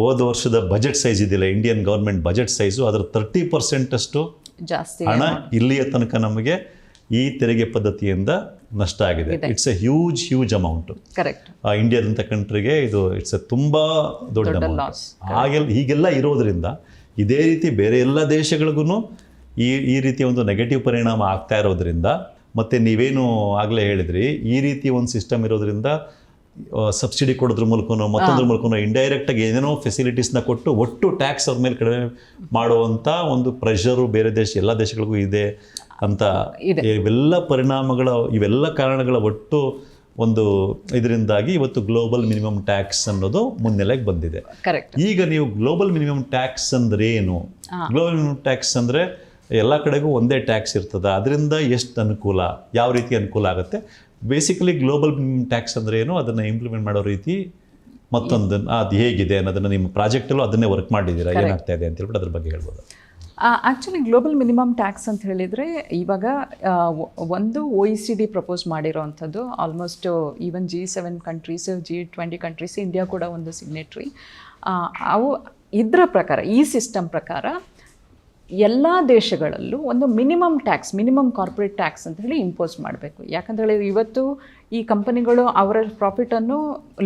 ಹೋದ ವರ್ಷದ ಬಜೆಟ್ ಸೈಜ್ ಇದೆಯಲ್ಲ, ಇಂಡಿಯನ್ ಗೌರ್ಮೆಂಟ್ ಬಜೆಟ್ ಸೈಜು, ಅದರ 30% ಅಷ್ಟು ಜಾಸ್ತಿ ಹಣ ಇಲ್ಲಿಯ ತನಕ ನಮಗೆ ಈ ತೆರಿಗೆ ಪದ್ಧತಿಯಿಂದ ನಷ್ಟ ಆಗಿದೆ. It's a huge amount. ಇಂಡಿಯಾದಂಥ ಕಂಟ್ರಿಗೆ ಇದು ಇಟ್ಸ್ ಎ ತುಂಬ ದೊಡ್ಡ ಅಮೌಂಟ್. ಹೀಗೆಲ್ಲ ಇರೋದ್ರಿಂದ ಇದೇ ರೀತಿ ಬೇರೆ ಎಲ್ಲ ದೇಶಗಳಿಗೂ ಈ ರೀತಿಯ ಒಂದು ನೆಗೆಟಿವ್ ಪರಿಣಾಮ ಆಗ್ತಾ ಇರೋದ್ರಿಂದ, ಮತ್ತು ನೀವೇನು ಆಗಲೇ ಹೇಳಿದ್ರಿ, ಈ ರೀತಿ ಒಂದು ಸಿಸ್ಟಮ್ ಇರೋದ್ರಿಂದ ಸಬ್ಸಿಡಿ ಕೊಡೋದ್ರ ಮೂಲಕನೋ ಮತ್ತೊಂದ್ರ ಮೂಲಕನೋ ಇಂಡೈರೆಕ್ಟಾಗಿ ಏನೇನೋ ಫೆಸಿಲಿಟೀಸ್ನ ಕೊಟ್ಟು ಒಟ್ಟು ಟ್ಯಾಕ್ಸ್ ಅವ್ರ ಮೇಲೆ ಕಡಿಮೆ ಮಾಡುವಂಥ ಒಂದು ಪ್ರೆಷರು ಬೇರೆ ಎಲ್ಲ ದೇಶಗಳಿಗೂ ಇದೆ ಅಂತ. ಇವೆಲ್ಲ ಕಾರಣಗಳ ಒಟ್ಟು ಒಂದು ಇದರಿಂದಾಗಿ ಇವತ್ತು ಗ್ಲೋಬಲ್ ಮಿನಿಮಮ್ ಟ್ಯಾಕ್ಸ್ ಅನ್ನೋದು ಮುನ್ನೆಲೆಗೆ ಬಂದಿದೆ. ಈಗ ನೀವು ಗ್ಲೋಬಲ್ ಮಿನಿಮಮ್ ಟ್ಯಾಕ್ಸ್ ಅಂದ್ರೆ ಏನು? ಗ್ಲೋಬಲ್ ಮಿನಿಮಮ್ ಟ್ಯಾಕ್ಸ್ ಅಂದರೆ ಎಲ್ಲ ಕಡೆಗೂ ಒಂದೇ ಟ್ಯಾಕ್ಸ್ ಇರ್ತದೆ, ಅದರಿಂದ ಎಷ್ಟು ಅನುಕೂಲ, ಯಾವ ರೀತಿ ಅನುಕೂಲ ಆಗುತ್ತೆ. ಬೇಸಿಕಲಿ ಗ್ಲೋಬಲ್ ಮಿನಿಮಮ್ ಟ್ಯಾಕ್ಸ್ ಅಂದರೆ ಏನು, ಅದನ್ನು ಇಂಪ್ಲಿಮೆಂಟ್ ಮಾಡೋ ರೀತಿ ಮತ್ತೊಂದನ್ನು ಅದು ಹೇಗಿದೆ ಅನ್ನೋದನ್ನು ನಿಮ್ಮ ಪ್ರಾಜೆಕ್ಟಲ್ಲೂ ಅದನ್ನೇ ವರ್ಕ್ ಮಾಡಿದ್ದೀರಾ, ಏನಾಗ್ತಾ ಇದೆ ಅಂತ ಹೇಳ್ಬಿಟ್ಟು ಅದ್ರ ಬಗ್ಗೆ ಹೇಳ್ಬೋದು. ಆ್ಯಕ್ಚುಲಿ ಗ್ಲೋಬಲ್ ಮಿನಿಮಮ್ ಟ್ಯಾಕ್ಸ್ ಅಂತ ಹೇಳಿದರೆ ಇವಾಗ ಒಂದು OECD ಪ್ರಪೋಸ್ ಮಾಡಿರೋವಂಥದ್ದು. Almost even G7 countries, G20 countries, India ಕೂಡ ಒಂದು ಸಿಗ್ನೇಟ್ರಿ. ಅವು ಇದರ ಪ್ರಕಾರ, ಈ ಸಿಸ್ಟಮ್ ಪ್ರಕಾರ ಎಲ್ಲ ದೇಶಗಳಲ್ಲೂ ಒಂದು minimum tax, minimum corporate tax ಅಂತ ಹೇಳಿ ಇಂಪೋಸ್ ಮಾಡಬೇಕು. ಯಾಕಂತ ಹೇಳಿದ್ರೆ ಇವತ್ತು ಈ ಕಂಪನಿಗಳು ಅವರ ಪ್ರಾಫಿಟನ್ನು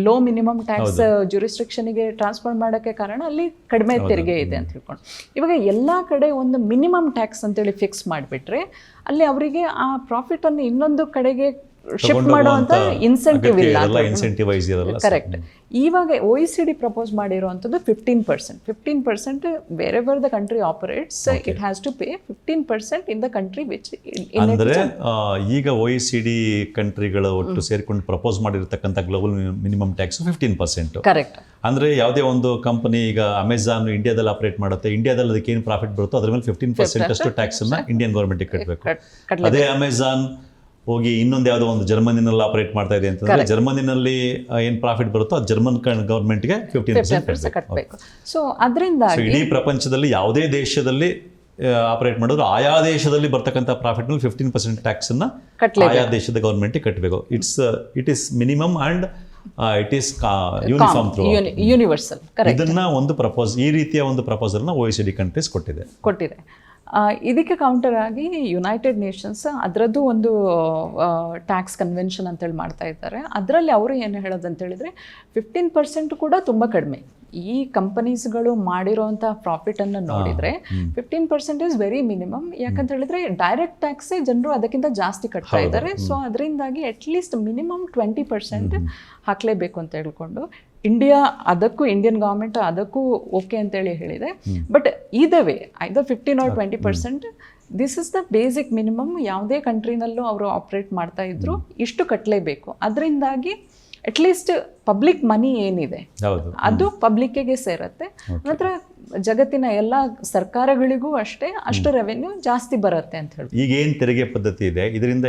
ಲೋ ಮಿನಿಮಮ್ ಟ್ಯಾಕ್ಸ್ ಜುರಿಸ್ಟ್ರಿಕ್ಷನಿಗೆ ಟ್ರಾನ್ಸ್ಫರ್ ಮಾಡೋಕ್ಕೆ ಕಾರಣ ಅಲ್ಲಿ ಕಡಿಮೆ ತೆರಿಗೆ ಇದೆ ಅಂತ ಹೇಳ್ಕೊಂಡು, ಇವಾಗ ಎಲ್ಲ ಕಡೆ ಒಂದು ಮಿನಿಮಮ್ ಟ್ಯಾಕ್ಸ್ ಅಂತೇಳಿ ಫಿಕ್ಸ್ ಮಾಡಿಬಿಟ್ರೆ ಅಲ್ಲಿ ಅವರಿಗೆ ಆ ಪ್ರಾಫಿಟನ್ನು ಇನ್ನೊಂದು ಕಡೆಗೆ ಶಿಫ್ಟ್ ಮಾಡುವಂಥ ಇನ್ಸೆಂಟಿವ್ ಇಲ್ಲ. ಕರೆಕ್ಟ್. ಇವಾಗ OECD ಪ್ರಪೋಸ್ ಮಾಡಿರುವಂಥದ್ದು 15%. Wherever the country operates, it has to pay 15% in the country which. ಅಂದರೆ ಈಗ OECD ಕಂಟ್ರಿಗಳು ಒಟ್ಟು ಸೇರಿಕೊಂಡು ಪ್ರಪೋಸ್ ಮಾಡಿರ್ತಕ್ಕಂಥ ಗ್ಲೋಬಲ್ ಮಿನಿಮಮ್ ಟ್ಯಾಕ್ಸ್ 15%. ಕರೆಕ್ಟ್. ಅಂದರೆ ಯಾವುದೇ ಒಂದು ಕಂಪನಿ, ಈಗ ಅಮೆಝಾನ್ ಇಂಡಿಯಾದಲ್ಲಿ ಆಪರೇಟ್ ಮಾಡುತ್ತೆ, ಇಂಡಿಯಾದಲ್ಲಿ ಅದಕ್ಕೆ ಏನು ಪ್ರಾಫಿಟ್ ಬರುತ್ತೋ ಅದ್ರ ಮೇಲೆ 15% ಅಷ್ಟು ಟ್ಯಾಕ್ಸನ್ನು ಇಂಡಿಯನ್ ಗೌರ್ಮೆಂಟಿಗೆ ಕಟ್ಟಬೇಕು. ಅದೇ ಅಮೆಝಾನ್ ಹೋಗಿ ಇನ್ನೊಂದು ಯಾವುದೋ ಒಂದು ಜರ್ಮನಿನಲ್ಲಿ ಆಪರೇಟ್ ಮಾಡ್ತಾ ಇದೆ ಅಂತಂದರೆ ಜರ್ಮನಿನಲ್ಲಿ ಏನು ಪ್ರಾಫಿಟ್ ಬರುತ್ತೋ ಅದು ಜರ್ಮನ್ ಗೌರ್ಮೆಂಟ್ಗೆ 15% ಕಟ್ಟಬೇಕು. ಸೊ ಅದರಿಂದ ಇಡೀ ಪ್ರಪಂಚದಲ್ಲಿ ಯಾವುದೇ ದೇಶದಲ್ಲಿ ಆಪರೇಟ್ ಮಾಡಿದ್ರು ಆಯಾ ದೇಶದಲ್ಲಿ ಬರ್ತಕ್ಕಂಥ ಪ್ರಾಫಿಟ್ನಲ್ಲಿ 15% ಟ್ಯಾಕ್ಸನ್ನು ಆಯಾ ದೇಶದ ಗೌರ್ಮೆಂಟಿಗೆ ಕಟ್ಟಬೇಕು. It is minimum and it is uniform through universal. ಇದನ್ನ ಒಂದು ಈ ರೀತಿಯ ಒಂದು ಪ್ರಪೋಸಲ್ನ OECD ಕಂಟ್ರೀಸ್ ಕೊಟ್ಟಿದೆ. ಇದಕ್ಕೆ ಕೌಂಟರ್ ಆಗಿ ಯುನೈಟೆಡ್ ನೇಷನ್ಸ್ ಅದರದ್ದು ಒಂದು ಟ್ಯಾಕ್ಸ್ ಕನ್ವೆನ್ಷನ್ ಅಂತೇಳಿ ಮಾಡ್ತಾ ಇದ್ದಾರೆ. ಅದರಲ್ಲಿ ಅವರು ಏನು ಹೇಳೋದಂತ ಹೇಳಿದರೆ 15% ಕೂಡ ತುಂಬ ಕಡಿಮೆ. ಈ ಕಂಪನೀಸ್ಗಳು ಮಾಡಿರೋಂಥ ಪ್ರಾಫಿಟನ್ನು ನೋಡಿದರೆ 15% ಇಸ್ ವೆರಿ ಮಿನಿಮಮ್. ಯಾಕಂತ ಹೇಳಿದ್ರೆ ಡೈರೆಕ್ಟ್ ಟ್ಯಾಕ್ಸೇ ಜನರು ಅದಕ್ಕಿಂತ ಜಾಸ್ತಿ ಕಟ್ತಾ ಇದ್ದಾರೆ. ಸೊ ಅದರಿಂದಾಗಿ ಅಟ್ಲೀಸ್ಟ್ ಮಿನಿಮಮ್ 20% ಹಾಕಲೇಬೇಕು ಅಂತ ಹೇಳ್ಕೊಂಡು ಇಂಡಿಯನ್ ಗೌರ್ಮೆಂಟ್ ಅದಕ್ಕೂ ಓಕೆ ಅಂತೇಳಿ ಹೇಳಿದೆ. ಬಟ್ ಇದವೇ either 15 or 20%, this is the basic minimum. ಯಾವುದೇ ಕಂಟ್ರಿನಲ್ಲೂ ಅವರು ಆಪ್ರೇಟ್ ಮಾಡ್ತಾ ಇದ್ರು ಇಷ್ಟು ಕಟ್ಟಲೇಬೇಕು. ಅದರಿಂದಾಗಿ ಅಟ್ಲೀಸ್ಟ್ ಪಬ್ಲಿಕ್ ಮನಿ ಏನಿದೆ ಅದು ಪಬ್ಲಿಕ್ಕಿಗೆ ಸೇರುತ್ತೆ. ನಂತರ ಜಗತ್ತಿನ ಎಲ್ಲ ಸರ್ಕಾರಗಳಿಗೂ ಅಷ್ಟು ರೆವೆನ್ಯೂ ಜಾಸ್ತಿ ಬರುತ್ತೆ ಅಂತ ಹೇಳಿ. ಈಗ ಏನು ತೆರಿಗೆ ಪದ್ಧತಿ ಇದೆ, ಇದರಿಂದ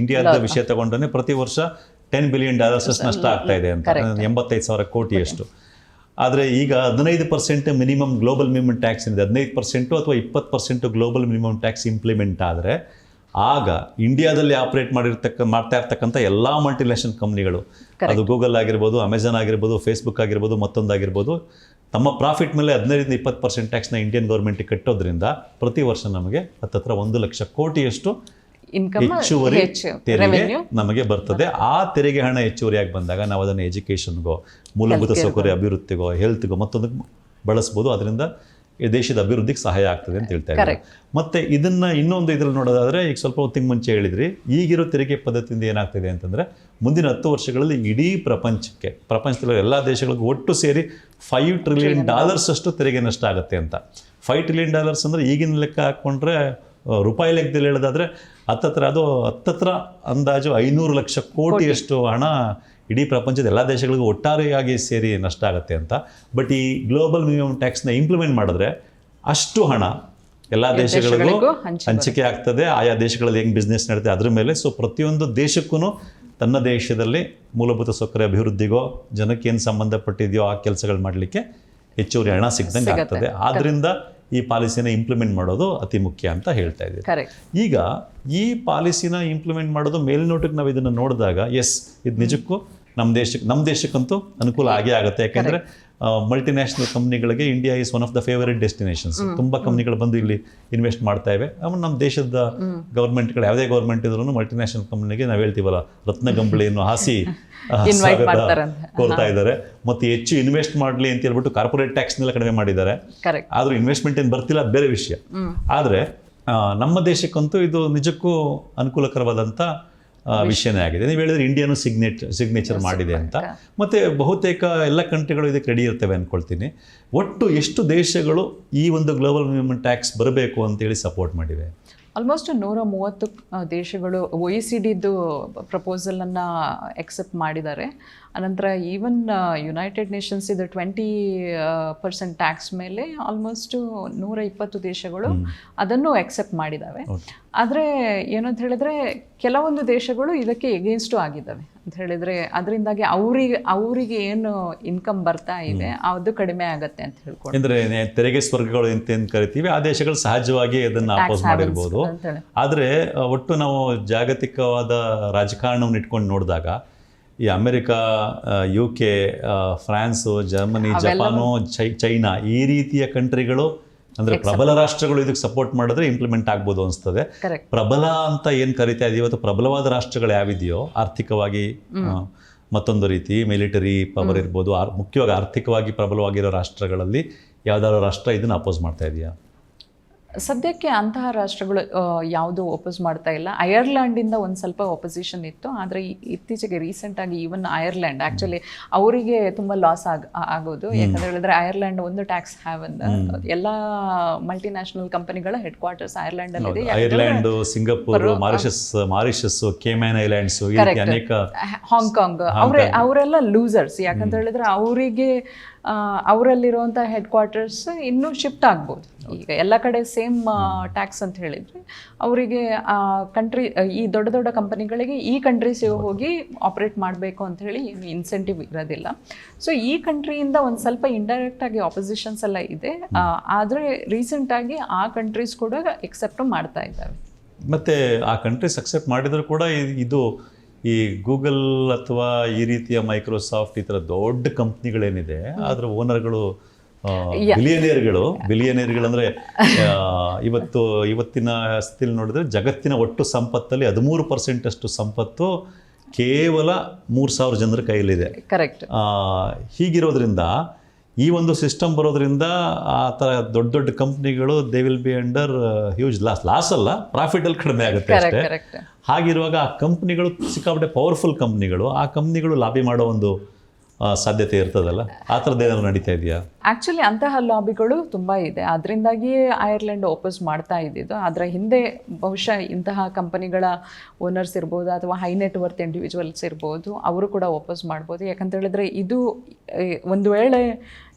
ಇಂಡಿಯಾದ ವಿಷಯ ತಗೊಂಡ್ರೆ ಪ್ರತಿ ವರ್ಷ $10 billion ನಷ್ಟ ಆಗ್ತಾ ಇದೆ ಅಂತ, 85,000 ಕೋಟಿಯಷ್ಟು. ಆದರೆ ಈಗ 15% ಮಿನಿಮಮ್ ಗ್ಲೋಬಲ್ ಮಿನಿಮಮ್ ಟ್ಯಾಕ್ಸ್ ಏನಿದೆ, 15% ಅಥವಾ 20% ಗ್ಲೋಬಲ್ ಮಿನಿಮಮ್ ಟ್ಯಾಕ್ಸ್ ಇಂಪ್ಲಿಮೆಂಟ್ ಆದರೆ ಆಗ ಇಂಡಿಯಾದಲ್ಲಿ ಆಪರೇಟ್ ಮಾಡ್ತಾ ಇರ್ತಕ್ಕಂಥ ಎಲ್ಲ ಮಲ್ಟಿನ್ಯಾಷನಲ್ ಕಂಪ್ನಿಗಳು, ಅದು ಗೂಗಲ್ ಆಗಿರ್ಬೋದು, ಅಮೆಝಾನ್ ಆಗಿರ್ಬೋದು, ಫೇಸ್ಬುಕ್ ಆಗಿರ್ಬೋದು, ಮತ್ತೊಂದಾಗಿರ್ಬೋದು, ತಮ್ಮ ಪ್ರಾಫಿಟ್ ಮೇಲೆ 15-20% ಟ್ಯಾಕ್ಸ್ನ ಇಂಡಿಯನ್ ಗೌರ್ಮೆಂಟಿಗೆ ಕಟ್ಟೋದ್ರಿಂದ ಪ್ರತಿ ವರ್ಷ ನಮಗೆ ಹತ್ತತ್ರ 1 ಲಕ್ಷ ಕೋಟಿಯಷ್ಟು ಹೆಚ್ಚುವರಿ ತೆರಿಗೆ ನಮಗೆ ಬರ್ತದೆ. ಆ ತೆರಿಗೆ ಹಣ ಹೆಚ್ಚುವರಿಯಾಗಿ ಬಂದಾಗ ನಾವು ಅದನ್ನು ಎಜುಕೇಷನ್ಗೋ, ಮೂಲಭೂತ ಸೌಕರ್ಯ ಅಭಿವೃದ್ಧಿಗೋ, ಹೆಲ್ತ್ಗೋ ಮತ್ತೊಂದಕ್ಕೆ ಬಳಸ್ಬೋದು. ಅದರಿಂದ ದೇಶದ ಅಭಿವೃದ್ಧಿಗೆ ಸಹಾಯ ಆಗ್ತದೆ ಅಂತ ಹೇಳ್ತಾ ಇದ್ದಾರೆ. ಮತ್ತು ಇದನ್ನು ಇನ್ನೊಂದು ಇದ್ರಲ್ಲಿ ನೋಡೋದಾದರೆ, ಈಗ ಸ್ವಲ್ಪ ಹೊತ್ತಿಗೆ ಮುಂಚೆ ಹೇಳಿದ್ರಿ, ಈಗಿರೋ ತೆರಿಗೆ ಪದ್ಧತಿಯಿಂದ ಏನಾಗ್ತಿದೆ ಅಂತಂದರೆ ಮುಂದಿನ 10 ವರ್ಷಗಳಲ್ಲಿ ಇಡೀ ಪ್ರಪಂಚದಲ್ಲಿ ಎಲ್ಲ ದೇಶಗಳಿಗೂ ಒಟ್ಟು ಸೇರಿ $5 trillion ಅಷ್ಟು ತೆರಿಗೆ ನಷ್ಟ ಆಗುತ್ತೆ ಅಂತ. $5 trillion ಅಂದರೆ ಈಗಿನ ಲೆಕ್ಕ ಹಾಕ್ಕೊಂಡ್ರೆ, ರೂಪಾಯಿ ಲೆಕ್ಕದಲ್ಲಿ ಹೇಳೋದಾದರೆ ಹತ್ತತ್ರ ಅಂದಾಜು 500 ಲಕ್ಷ ಕೋಟಿಯಷ್ಟು ಹಣ ಇಡೀ ಪ್ರಪಂಚದ ಎಲ್ಲ ದೇಶಗಳಿಗೂ ಒಟ್ಟಾರೆಯಾಗಿ ಸೇರಿ ನಷ್ಟ ಆಗುತ್ತೆ ಅಂತ. ಬಟ್ ಈ ಗ್ಲೋಬಲ್ ಮಿನಿಮಮ್ ಟ್ಯಾಕ್ಸ್ನ ಇಂಪ್ಲಿಮೆಂಟ್ ಮಾಡಿದ್ರೆ ಅಷ್ಟು ಹಣ ಎಲ್ಲ ದೇಶಗಳಿಗೂ ಹಂಚಿಕೆ ಆಗ್ತದೆ. ಆಯಾ ದೇಶಗಳಲ್ಲಿ ಹೆಂಗೆ ಬಿಸ್ನೆಸ್ ನಡೀತದೆ ಅದ್ರ ಮೇಲೆ. ಸೊ ಪ್ರತಿಯೊಂದು ದೇಶಕ್ಕೂ ತನ್ನ ದೇಶದಲ್ಲಿ ಮೂಲಭೂತ ಸೌಕರ್ಯ ಅಭಿವೃದ್ಧಿಗೋ, ಜನಕ್ಕೆ ಏನು ಸಂಬಂಧಪಟ್ಟಿದೆಯೋ ಆ ಕೆಲಸಗಳು ಮಾಡಲಿಕ್ಕೆ ಹೆಚ್ಚುವರಿ ಹಣ ಸಿಗ್ದಂಗೆ ಆಗ್ತದೆ. ಆದ್ದರಿಂದ ಈ ಪಾಲಿಸಿನ ಇಂಪ್ಲಿಮೆಂಟ್ ಮಾಡೋದು ಅತಿ ಮುಖ್ಯ ಅಂತ ಹೇಳ್ತಾ ಇದ್ದೀವಿ. ಈಗ ಈ ಪಾಲಿಸಿನ ಇಂಪ್ಲಿಮೆಂಟ್ ಮಾಡೋದು ಮೇಲ್ನೋಟಕ್ಕೆ ನಾವು ಇದನ್ನು ನೋಡಿದಾಗ ಇದು ನಿಜಕ್ಕೂ ನಮ್ಮ ದೇಶಕ್ಕಂತೂ ಅನುಕೂಲ ಆಗೇ ಆಗುತ್ತೆ. ಯಾಕೆಂದರೆ ಮಲ್ಟಿನ್ಯಾಷನಲ್ ಕಂಪ್ನಿಗಳಿಗೆ India is one of the favourite destinations. ತುಂಬ ಕಂಪ್ನಿಗಳು ಬಂದು ಇಲ್ಲಿ ಇನ್ವೆಸ್ಟ್ ಮಾಡ್ತಾ ಇವೆ. ಆಮೇಲೆ ನಮ್ಮ ದೇಶದ ಗೌರ್ಮೆಂಟ್ಗಳು, ಯಾವುದೇ ಗೌರ್ಮೆಂಟ್ ಇದ್ರೂ ಮಲ್ಟಿನ್ಯಾಷನಲ್ ಕಂಪ್ನಿಗೆ ನಾವು ಹೇಳ್ತೀವಲ್ಲ, ರತ್ನಗಂಬಳಿಯನ್ನು ಹಾಸಿ ಕೋರ್ತಾ ಇದ್ದಾರೆ. ಮತ್ತು ಹೆಚ್ಚು ಇನ್ವೆಸ್ಟ್ ಮಾಡಲಿ ಅಂತ ಹೇಳ್ಬಿಟ್ಟು ಕಾರ್ಪೊರೇಟ್ ಟ್ಯಾಕ್ಸ್ನೆಲ್ಲ ಕಡಿಮೆ ಮಾಡಿದ್ದಾರೆ. ಆದರೂ ಇನ್ವೆಸ್ಟ್ಮೆಂಟ್ ಏನು ಬರ್ತಿಲ್ಲ, ಬೇರೆ ವಿಷಯ. ಆದರೆ ನಮ್ಮ ದೇಶಕ್ಕಂತೂ ಇದು ನಿಜಕ್ಕೂ ಅನುಕೂಲಕರವಾದಂಥ ವಿಷಯನೇ ಆಗಿದೆ. ನೀವು ಹೇಳಿದ್ರೆ ಇಂಡಿಯಾನು ಸಿಗ್ನೇಚರ್ ಮಾಡಿದೆ ಅಂತ. ಮತ್ತು ಬಹುತೇಕ ಎಲ್ಲ ಕಂಟ್ರಿಗಳು ಇದಕ್ಕೆ ರೆಡಿ ಇರ್ತವೆ ಅಂದ್ಕೊಳ್ತೀನಿ. ಒಟ್ಟು ಎಷ್ಟು ದೇಶಗಳು ಈ ಒಂದು ಗ್ಲೋಬಲ್ ಮಿನಿಮಮ್ ಟ್ಯಾಕ್ಸ್ ಬರಬೇಕು ಅಂತೇಳಿ ಸಪೋರ್ಟ್ ಮಾಡಿವೆ? ಆಲ್ಮೋಸ್ಟ್ 130 ದೇಶಗಳು OECD ಪ್ರಪೋಸಲನ್ನು ಎಕ್ಸೆಪ್ಟ್ ಮಾಡಿದ್ದಾರೆ. ಅನಂತರ ಈವನ್ ಯುನೈಟೆಡ್ ನೇಷನ್ಸ್ ಇದು 20% ಟ್ಯಾಕ್ಸ್ ಮೇಲೆ ಆಲ್ಮೋಸ್ಟ್ 120 ದೇಶಗಳು ಅದನ್ನು ಎಕ್ಸೆಪ್ಟ್ ಮಾಡಿದ್ದಾವೆ. ಆದರೆ ಏನಂತ ಹೇಳಿದ್ರೆ ಕೆಲವೊಂದು ದೇಶಗಳು ಇದಕ್ಕೆ ಎಗೇನ್ಸ್ಟು ಆಗಿದ್ದಾವೆ ಅಂತ ಹೇಳಿದರೆ ಅದರಿಂದಾಗಿ ಅವರಿಗೆ ಏನು ಇನ್ಕಮ್ ಬರ್ತಾ ಇದೆ ಅದು ಕಡಿಮೆ ಆಗತ್ತೆ ಅಂತ ಹೇಳ್ಕೊಂಡು, ಅಂದರೆ ತೆರಿಗೆ ಸ್ವರ್ಗಗಳು ಅಂತ ಏನು ಕರಿತೀವಿ ಆ ದೇಶಗಳು ಸಹಜವಾಗಿ ಅದನ್ನು ಅಪೋಸ್ ಮಾಡಿರ್ಬೋದು. ಆದರೆ ಒಟ್ಟು ನಾವು ಜಾಗತಿಕವಾದ ರಾಜಕಾರಣವನ್ನು ಇಟ್ಕೊಂಡು ನೋಡಿದಾಗ ಈ America, UK, prawns, Germany, Japan, China ಈ ರೀತಿಯ ಕಂಟ್ರಿಗಳು ಅಂದರೆ ಪ್ರಬಲ ರಾಷ್ಟ್ರಗಳು ಇದಕ್ಕೆ ಸಪೋರ್ಟ್ ಮಾಡಿದ್ರೆ ಇಂಪ್ಲಿಮೆಂಟ್ ಆಗ್ಬೋದು ಅನಿಸ್ತದೆ. ಪ್ರಬಲ ಅಂತ ಏನು ಕರಿತಾ ಇದೀವಿ ಇವತ್ತು ಪ್ರಬಲವಾದ ರಾಷ್ಟ್ರಗಳು ಯಾವಿದೆಯೋ ಆರ್ಥಿಕವಾಗಿ ಮತ್ತೊಂದು ರೀತಿ ಮಿಲಿಟರಿ ಪವರ್ ಇರ್ಬೋದು, ಮುಖ್ಯವಾಗಿ ಆರ್ಥಿಕವಾಗಿ ಪ್ರಬಲವಾಗಿರೋ ರಾಷ್ಟ್ರಗಳಲ್ಲಿ ಯಾವ್ದಾದ್ರು ರಾಷ್ಟ್ರ ಇದನ್ನು ಅಪೋಸ್ ಮಾಡ್ತಾ ಇದೆಯಾ? ಸದ್ಯಕ್ಕೆ ಅಂತಹ ರಾಷ್ಟ್ರಗಳು ಯಾವುದೂ ಒಪೋಸ್ ಮಾಡ್ತಾ ಇಲ್ಲ. ಐರ್ಲ್ಯಾಂಡಿಂದ ಒಂದು ಸ್ವಲ್ಪ ಒಪೋಸಿಷನ್ ಇತ್ತು, ಆದರೆ ಇತ್ತೀಚೆಗೆ ರೀಸೆಂಟಾಗಿ ಈವನ್ ಐರ್ಲ್ಯಾಂಡ್ ಆ್ಯಕ್ಚುಲಿ ಅವರಿಗೆ ತುಂಬ ಲಾಸ್ ಆಗೋದು. ಯಾಕಂತ ಹೇಳಿದ್ರೆ ಐರ್ಲ್ಯಾಂಡ್ ಒಂದು ಟ್ಯಾಕ್ಸ್ ಹ್ಯಾವನ್, ಎಲ್ಲ ಮಲ್ಟಿನ್ಯಾಷನಲ್ ಕಂಪನಿಗಳ ಹೆಡ್ ಕ್ವಾರ್ಟರ್ಸ್ ಐರ್ಲ್ಯಾಂಡಲ್ಲಿದೆ. Ireland, Singapore, Mauritius, Cayman Islands, ಅನೇಕ ಹಾಂಗ್ಕಾಂಗ್ ಅವರೆಲ್ಲ ಲೂಸರ್ಸ್. ಯಾಕಂತ ಹೇಳಿದ್ರೆ ಅವರಿಗೆ ಅವರಲ್ಲಿರುವಂಥ ಹೆಡ್ ಕ್ವಾರ್ಟರ್ಸ್ ಇನ್ನೂ ಶಿಫ್ಟ್ ಆಗ್ಬೋದು. ಈಗ ಎಲ್ಲ ಕಡೆ ಸೇಮ್ ಟ್ಯಾಕ್ಸ್ ಅಂತ ಹೇಳಿದರೆ ಅವರಿಗೆ ಕಂಟ್ರಿ ಈ ದೊಡ್ಡ ದೊಡ್ಡ ಕಂಪನಿಗಳಿಗೆ ಈ ಕಂಟ್ರೀಸಿಗೆ ಹೋಗಿ ಆಪ್ರೇಟ್ ಮಾಡಬೇಕು ಅಂತ ಹೇಳಿ ಏನು ಇನ್ಸೆಂಟಿವ್ ಇರೋದಿಲ್ಲ. ಸೊ ಈ ಕಂಟ್ರಿಯಿಂದ ಒಂದು ಸ್ವಲ್ಪ ಇಂಡೈರೆಕ್ಟಾಗಿ ಆಪೋಸಿಷನ್ಸ್ ಎಲ್ಲ ಇದೆ, ಆದರೆ ರೀಸೆಂಟಾಗಿ ಆ ಕಂಟ್ರೀಸ್ ಕೂಡ ಎಕ್ಸೆಪ್ಟ್ ಮಾಡ್ತಾ ಇದ್ದಾವೆ. ಮತ್ತು ಆ ಕಂಟ್ರೀಸ್ ಅಕ್ಸೆಪ್ಟ್ ಮಾಡಿದರೂ ಕೂಡ ಇದು ಈ ಗೂಗಲ್ ಅಥವಾ ಈ ರೀತಿಯ ಮೈಕ್ರೋಸಾಫ್ಟ್ ಈ ಥರ ದೊಡ್ಡ ಕಂಪ್ನಿಗಳೇನಿದೆ ಅದರ ಓನರ್ಗಳು ಬಿಲಿಯನೇರ್ಗಳಂದರೆ ಇವತ್ತಿನ ಸ್ಥಿತಿಲಿ ನೋಡಿದ್ರೆ ಜಗತ್ತಿನ ಒಟ್ಟು ಸಂಪತ್ತಲ್ಲಿ 13% ಅಷ್ಟು ಸಂಪತ್ತು ಕೇವಲ 3,000 ಜನರ ಕೈಯಲ್ಲಿದೆ. ಕರೆಕ್ಟ್. ಹೀಗಿರೋದ್ರಿಂದ ಈ ಒಂದು ಸಿಸ್ಟಮ್ ಬರೋದ್ರಿಂದ ಆ ಥರ ದೊಡ್ಡ ದೊಡ್ಡ ಕಂಪ್ನಿಗಳು they will B under huge loss ಅಲ್ಲ, ಪ್ರಾಫಿಟಲ್ಲಿ ಕಡಿಮೆ ಆಗುತ್ತೆ ಅಷ್ಟೇ. ಹಾಗಿರುವಾಗ ಆ ಕಂಪ್ನಿಗಳು ಸಿಕ್ಕಾಪಟ್ಟೆ ಪವರ್ಫುಲ್ ಕಂಪ್ನಿಗಳು, ಆ ಕಂಪ್ನಿಗಳು ಲಾಬಿ ಮಾಡೋ ಒಂದು ಸಾಧ್ಯತೆ ಇರ್ತದಲ್ಲ, ಆ ಥರದ್ದು ಏನಾದ್ರು ನಡೀತಾ ಇದೆಯಾ? ಆ್ಯಕ್ಚುಲಿ ಅಂತಹ ಲಾಬಿಗಳು ತುಂಬ ಇದೆ, ಅದರಿಂದಾಗಿಯೇ ಐರ್ಲೆಂಡ್ ಓಪೋಸ್ ಮಾಡ್ತಾ ಇದ್ದಿದ್ದು. ಅದರ ಹಿಂದೆ ಬಹುಶಃ ಇಂತಹ ಕಂಪನಿಗಳ ಓನರ್ಸ್ ಇರ್ಬೋದು ಅಥವಾ ಹೈ ನೆಟ್ವರ್ತ್ ಇಂಡಿವಿಜುವಲ್ಸ್ ಇರ್ಬೋದು, ಅವರು ಕೂಡ ಓಪೋಸ್ ಮಾಡ್ಬೋದು. ಯಾಕಂತ ಹೇಳಿದ್ರೆ ಇದು ಒಂದು ವೇಳೆ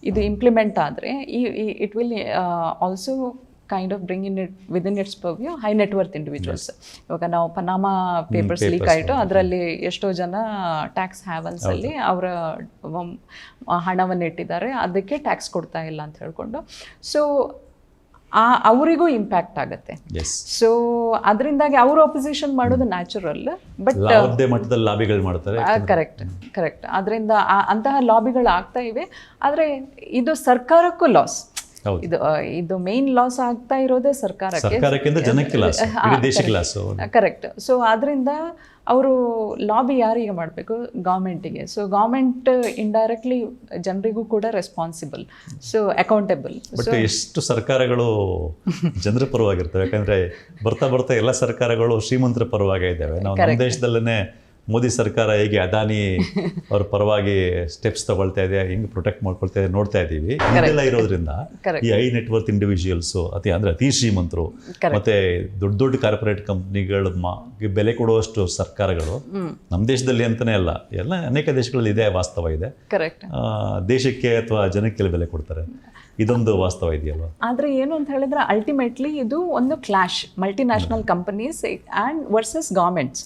ಇದು ಇಂಪ್ಲಿಮೆಂಟ್ ಆದರೆ it will also kind of bring within its purview high net worth individuals. ಇವಾಗ ನಾವು ಪನಾಮಾ ಪೇಪರ್ಸ್ ಲೀಕ್ ಆಯಿತು, ಅದರಲ್ಲಿ ಎಷ್ಟೋ ಜನ ಟ್ಯಾಕ್ಸ್ ಹ್ಯಾವನ್ಸಲ್ಲಿ ಅವರ ಹಣವನ್ನು ಇಟ್ಟಿದ್ದಾರೆ, ಅದಕ್ಕೆ ಟ್ಯಾಕ್ಸ್ ಕೊಡ್ತಾ ಇಲ್ಲ ಅಂತ ಹೇಳ್ಕೊಂಡು. ಸೊ ಅವರಿಗೂ ಇಂಪ್ಯಾಕ್ಟ್ ಆಗುತ್ತೆ. ಸೊ ಅದರಿಂದಾಗಿ ಅವರು ಅಪೋಸಿಷನ್ ಮಾಡೋದು ನ್ಯಾಚುರಲ್, ಬಟ್ ಮಟ್ಟದಲ್ಲಿ ಲಾಬಿಗಳು ಮಾಡ್ತಾರೆ. ಕರೆಕ್ಟ್. ಅದರಿಂದ ಅಂತಹ ಲಾಬಿಗಳು ಆಗ್ತಾ ಇವೆ, ಆದರೆ ಇದು ಸರ್ಕಾರಕ್ಕೂ ಲಾಸ್. ಇದು ಮೇನ್ ಲಾಸ್ ಆಗ್ತಾ ಇರೋದೇ ಸರ್ಕಾರಕ್ಕೆ, ಜನಕ್ಕೆ ಲಾಸ್, ದೇಶಕ್ಕೆ ಲಾಸ್. ಕರೆಕ್ಟ್. ಸೊ ಆದ್ರಿಂದ ಅವರು ಲಾಬಿ ಯಾರಿಗೆ ಮಾಡಬೇಕು? ಗೌರ್ಮೆಂಟಿಗೆ. ಸೊ ಗೌರ್ಮೆಂಟ್ ಇಂಡೈರೆಕ್ಟ್ಲಿ ಜನರಿಗೂ ಕೂಡ ರೆಸ್ಪಾನ್ಸಿಬಲ್, ಸೊ ಅಕೌಂಟೇಬಲ್. ಬಟ್ ಎಷ್ಟು ಸರ್ಕಾರಗಳು ಜನರ ಪರವಾಗಿರ್ತವೆ? ಯಾಕಂದ್ರೆ ಬರ್ತಾ ಬರ್ತಾ ಎಲ್ಲ ಸರ್ಕಾರಗಳು ಶ್ರೀಮಂತರ ಪರವಾಗಿ ಇದ್ದಾವೆ. ನಾವು ನಮ್ಮ ದೇಶದಲ್ಲೇ ಮೋದಿ ಸರ್ಕಾರ ಹೇಗೆ ಅದಾನಿ ಅವ್ರ ಪರವಾಗಿ ಸ್ಟೆಪ್ಸ್ ತಗೊಳ್ತಾ ಇದೆ, ಹೆಂಗೆ ಪ್ರೊಟೆಕ್ಟ್ ಮಾಡ್ಕೊಳ್ತಾ ಇದೆ ನೋಡ್ತಾ ಇದ್ದೀವಿ. ಇದೆಲ್ಲ ಇರೋದ್ರಿಂದ ಈ ಹೈ ನೆಟ್ವರ್ತ್ ಇಂಡಿವಿಜುವಲ್ಸು ಅತಿ ಶ್ರೀಮಂತರು ಮತ್ತೆ ದೊಡ್ಡ ದೊಡ್ಡ ಕಾರ್ಪೊರೇಟ್ ಕಂಪ್ನಿಗಳ ಬೆಲೆ ಕೊಡುವಷ್ಟು ಸರ್ಕಾರಗಳು ನಮ್ಮ ದೇಶದಲ್ಲಿ ಅಂತಾನೆ ಅಲ್ಲ, ಎಲ್ಲ ಅನೇಕ ದೇಶಗಳಲ್ಲಿ ಇದೆ, ವಾಸ್ತವ ಇದೆ. ದೇಶಕ್ಕೆ ಅಥವಾ ಜನಕ್ಕೆ ಬೆಲೆ ಕೊಡ್ತಾರೆ, ಇದೊಂದು ವಾಸ್ತವ ಇದೆಯಲ್ವ. ಆದರೆ ಏನು ಅಂತ ಹೇಳಿದ್ರೆ ಅಲ್ಟಿಮೇಟ್ಲಿ ಇದು ಒಂದು clash, multinational companies and versus governments.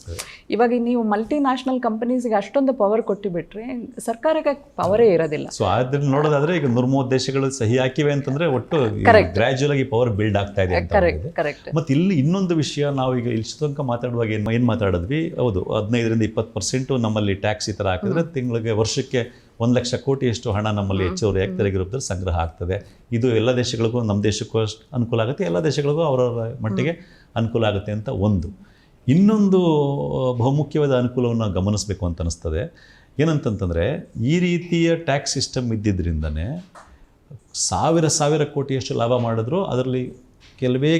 ಇವಾಗ ನೀವು ಮಲ್ಟಿನ್ಯಾಷನಲ್ ಕಂಪನೀಸ್ಗೆ ಅಷ್ಟೊಂದು ಪವರ್ ಕೊಟ್ಟಿಬಿಟ್ರೆ ಸರ್ಕಾರಕ್ಕೆ ಪವರೇ ಇರೋದಿಲ್ಲ. ಸೊ ಅದನ್ನ ನೋಡೋದಾದ್ರೆ ಈಗ 130 ದೇಶಗಳು ಸಹಿ ಹಾಕಿವೆ ಅಂತಂದ್ರೆ ಒಟ್ಟು ಗ್ರಾಜುಯಲ್ ಆಗಿ ಪವರ್ ಬಿಲ್ಡ್ ಆಗ್ತಾ ಇದೆ ಅಂತ. ಮತ್ತೆ ಇಲ್ಲಿ ಇನ್ನೊಂದು ವಿಷಯ, ನಾವು ಈಗ ಇಲ್ಲಿ ತನಕ ಮಾತಾಡುವಾಗ ಏನು ಮಾತಾಡಿದ್ವಿ, ಹೌದು 15-20% ನಮ್ಮಲ್ಲಿ ಟ್ಯಾಕ್ಸ್ ಈ ಥರ ಹಾಕಿದ್ರೆ ತಿಂಗಳಿಗೆ ವರ್ಷಕ್ಕೆ 1 ಲಕ್ಷ ಕೋಟಿಯಷ್ಟು ಹಣ ನಮ್ಮಲ್ಲಿ ಹೆಚ್ಚುವರಿ ತೆರಿಗೆ ರೂಪದಲ್ಲಿ ಸಂಗ್ರಹ ಆಗ್ತದೆ. ಇದು ಎಲ್ಲ ದೇಶಗಳಿಗೂ, ನಮ್ಮ ದೇಶಕ್ಕೂ ಅಷ್ಟು ಅನುಕೂಲ ಆಗುತ್ತೆ, ಎಲ್ಲ ದೇಶಗಳಿಗೂ ಅವರವರ ಮಟ್ಟಿಗೆ ಅನುಕೂಲ ಆಗುತ್ತೆ ಅಂತ ಒಂದು. ಇನ್ನೊಂದು ಬಹುಮುಖ್ಯವಾದ ಅನುಕೂಲವನ್ನು ಗಮನಿಸಬೇಕು ಅಂತ ಅನಿಸ್ತದೆ. ಏನಂತಂತಂದರೆ ಈ ರೀತಿಯ ಟ್ಯಾಕ್ಸ್ ಸಿಸ್ಟಮ್ ಇದ್ದಿದ್ದರಿಂದನೇ ಸಾವಿರ ಕೋಟಿಯಷ್ಟು ಲಾಭ ಮಾಡಿದ್ರು ಅದರಲ್ಲಿ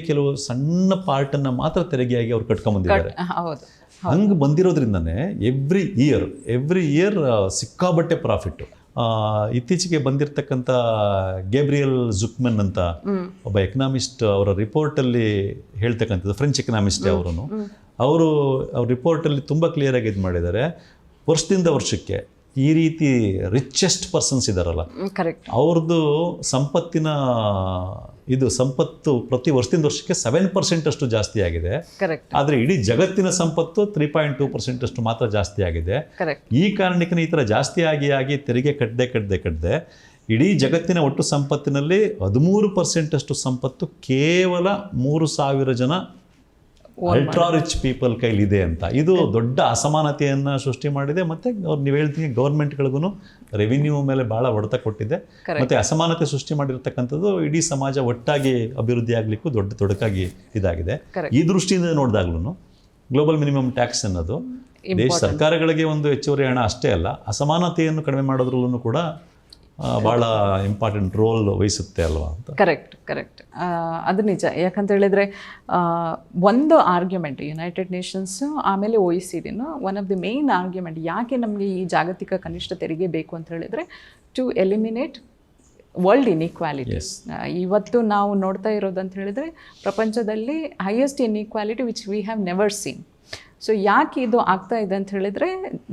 ಕೆಲವು ಸಣ್ಣ ಪಾರ್ಟನ್ನು ಮಾತ್ರ ತೆರಿಗೆಯಾಗಿ ಅವ್ರು ಕಟ್ಕೊಂಡ್ಬಂದಿದ್ದಾರೆ. ಹಂಗೆ ಬಂದಿರೋದ್ರಿಂದನೇ ಎವ್ರಿ ಇಯರ್ ಸಿಕ್ಕಾಬಟ್ಟೆ ಪ್ರಾಫಿಟ್ಟು. ಇತ್ತೀಚೆಗೆ ಬಂದಿರತಕ್ಕಂಥ ಗೇಬ್ರಿಯಲ್ ಜುಕ್ಮನ್ ಅಂತ ಒಬ್ಬ ಎಕನಾಮಿಸ್ಟ್ ಅವರ ರಿಪೋರ್ಟಲ್ಲಿ ಹೇಳ್ತಕ್ಕಂಥದ್ದು, ಫ್ರೆಂಚ್ ಎಕನಾಮಿಸ್ಟೇ ಅವರು ಅವ್ರ ರಿಪೋರ್ಟಲ್ಲಿ ತುಂಬ ಕ್ಲಿಯರಾಗಿ ಇದು ಮಾಡಿದ್ದಾರೆ. ವರ್ಷದಿಂದ ವರ್ಷಕ್ಕೆ ಈ ರೀತಿ ರಿಚೆಸ್ಟ್ ಪರ್ಸನ್ಸ್ ಇದ್ದಾರಲ್ಲ, ಕರೆಕ್ಟ್, ಅವ್ರದ್ದು ಸಂಪತ್ತು ಪ್ರತಿ ವರ್ಷದಿಂದ ವರ್ಷಕ್ಕೆ 7% ಅಷ್ಟು ಜಾಸ್ತಿ ಆಗಿದೆ. ಕರೆಕ್ಟ್. ಆದರೆ ಇಡೀ ಜಗತ್ತಿನ ಸಂಪತ್ತು 3.2% ಅಷ್ಟು ಮಾತ್ರ ಜಾಸ್ತಿ ಆಗಿದೆ. ಕರೆಕ್ಟ್. ಈ ಕಾರಣಕ್ಕೆ ಈ ಥರ ಜಾಸ್ತಿ ಆಗಿ ತೆರಿಗೆ ಕಟ್ಟದೆ ಇಡೀ ಜಗತ್ತಿನ ಒಟ್ಟು ಸಂಪತ್ತಿನಲ್ಲಿ 13% ಅಷ್ಟು ಸಂಪತ್ತು ಕೇವಲ 3,000 ಜನ ಅಲ್ಟ್ರಾ ರಿಚ್ ಪೀಪಲ್ ಕೈಲಿದೆ ಅಂತ. ಇದು ದೊಡ್ಡ ಅಸಮಾನತೆಯನ್ನು ಸೃಷ್ಟಿ ಮಾಡಿದೆ. ಮತ್ತು ನೀವು ಹೇಳ್ತೀನಿ ಗೌರ್ಮೆಂಟ್ಗಳಿಗೂ ರೆವಿನ್ಯೂ ಮೇಲೆ ಭಾಳ ಹೊಡೆತ ಕೊಟ್ಟಿದೆ. ಮತ್ತು ಅಸಮಾನತೆ ಸೃಷ್ಟಿ ಮಾಡಿರ್ತಕ್ಕಂಥದ್ದು ಇಡೀ ಸಮಾಜ ಒಟ್ಟಾಗಿ ಅಭಿವೃದ್ಧಿ ಆಗಲಿಕ್ಕೂ ದೊಡ್ಡ ತೊಡಕಾಗಿ ಇದಾಗಿದೆ. ಈ ದೃಷ್ಟಿಯಿಂದ ನೋಡಿದಾಗ್ಲೂ ಗ್ಲೋಬಲ್ ಮಿನಿಮಮ್ ಟ್ಯಾಕ್ಸ್ ಅನ್ನೋದು ದೇಶ ಸರ್ಕಾರಗಳಿಗೆ ಒಂದು ಹೆಚ್ಚುವರಿ ಹಣ ಅಷ್ಟೇ ಅಲ್ಲ, ಅಸಮಾನತೆಯನ್ನು ಕಡಿಮೆ ಮಾಡೋದ್ರಲ್ಲೂ ಕೂಡ ಭಾಳ ಇಂಪಾರ್ಟೆಂಟ್ ರೋಲ್ ವಹಿಸುತ್ತೆ ಅಲ್ವಾ ಅಂತ. ಕರೆಕ್ಟ್. ಅದು ನಿಜ. ಯಾಕಂತ ಹೇಳಿದರೆ ಒಂದು ಆರ್ಗ್ಯುಮೆಂಟ್ ಯುನೈಟೆಡ್ ನೇಷನ್ಸು ಆಮೇಲೆ OECD one of the main argument ಯಾಕೆ ನಮಗೆ ಈ ಜಾಗತಿಕ ಕನಿಷ್ಠ ತೆರಿಗೆ ಬೇಕು ಅಂತ ಹೇಳಿದರೆ ಟು ಎಲಿಮಿನೇಟ್ ವರ್ಲ್ಡ್ ಇನ್ಇಕ್ವಾಲಿಟೀಸ್. ಇವತ್ತು ನಾವು ನೋಡ್ತಾ ಇರೋದಂತ ಹೇಳಿದರೆ ಪ್ರಪಂಚದಲ್ಲಿ highest inequality which we have never seen. So ಯಾಕೆ ಇದು ಆಗ್ತಾ ಇದೆ ಅಂತ ಹೇಳಿದರೆ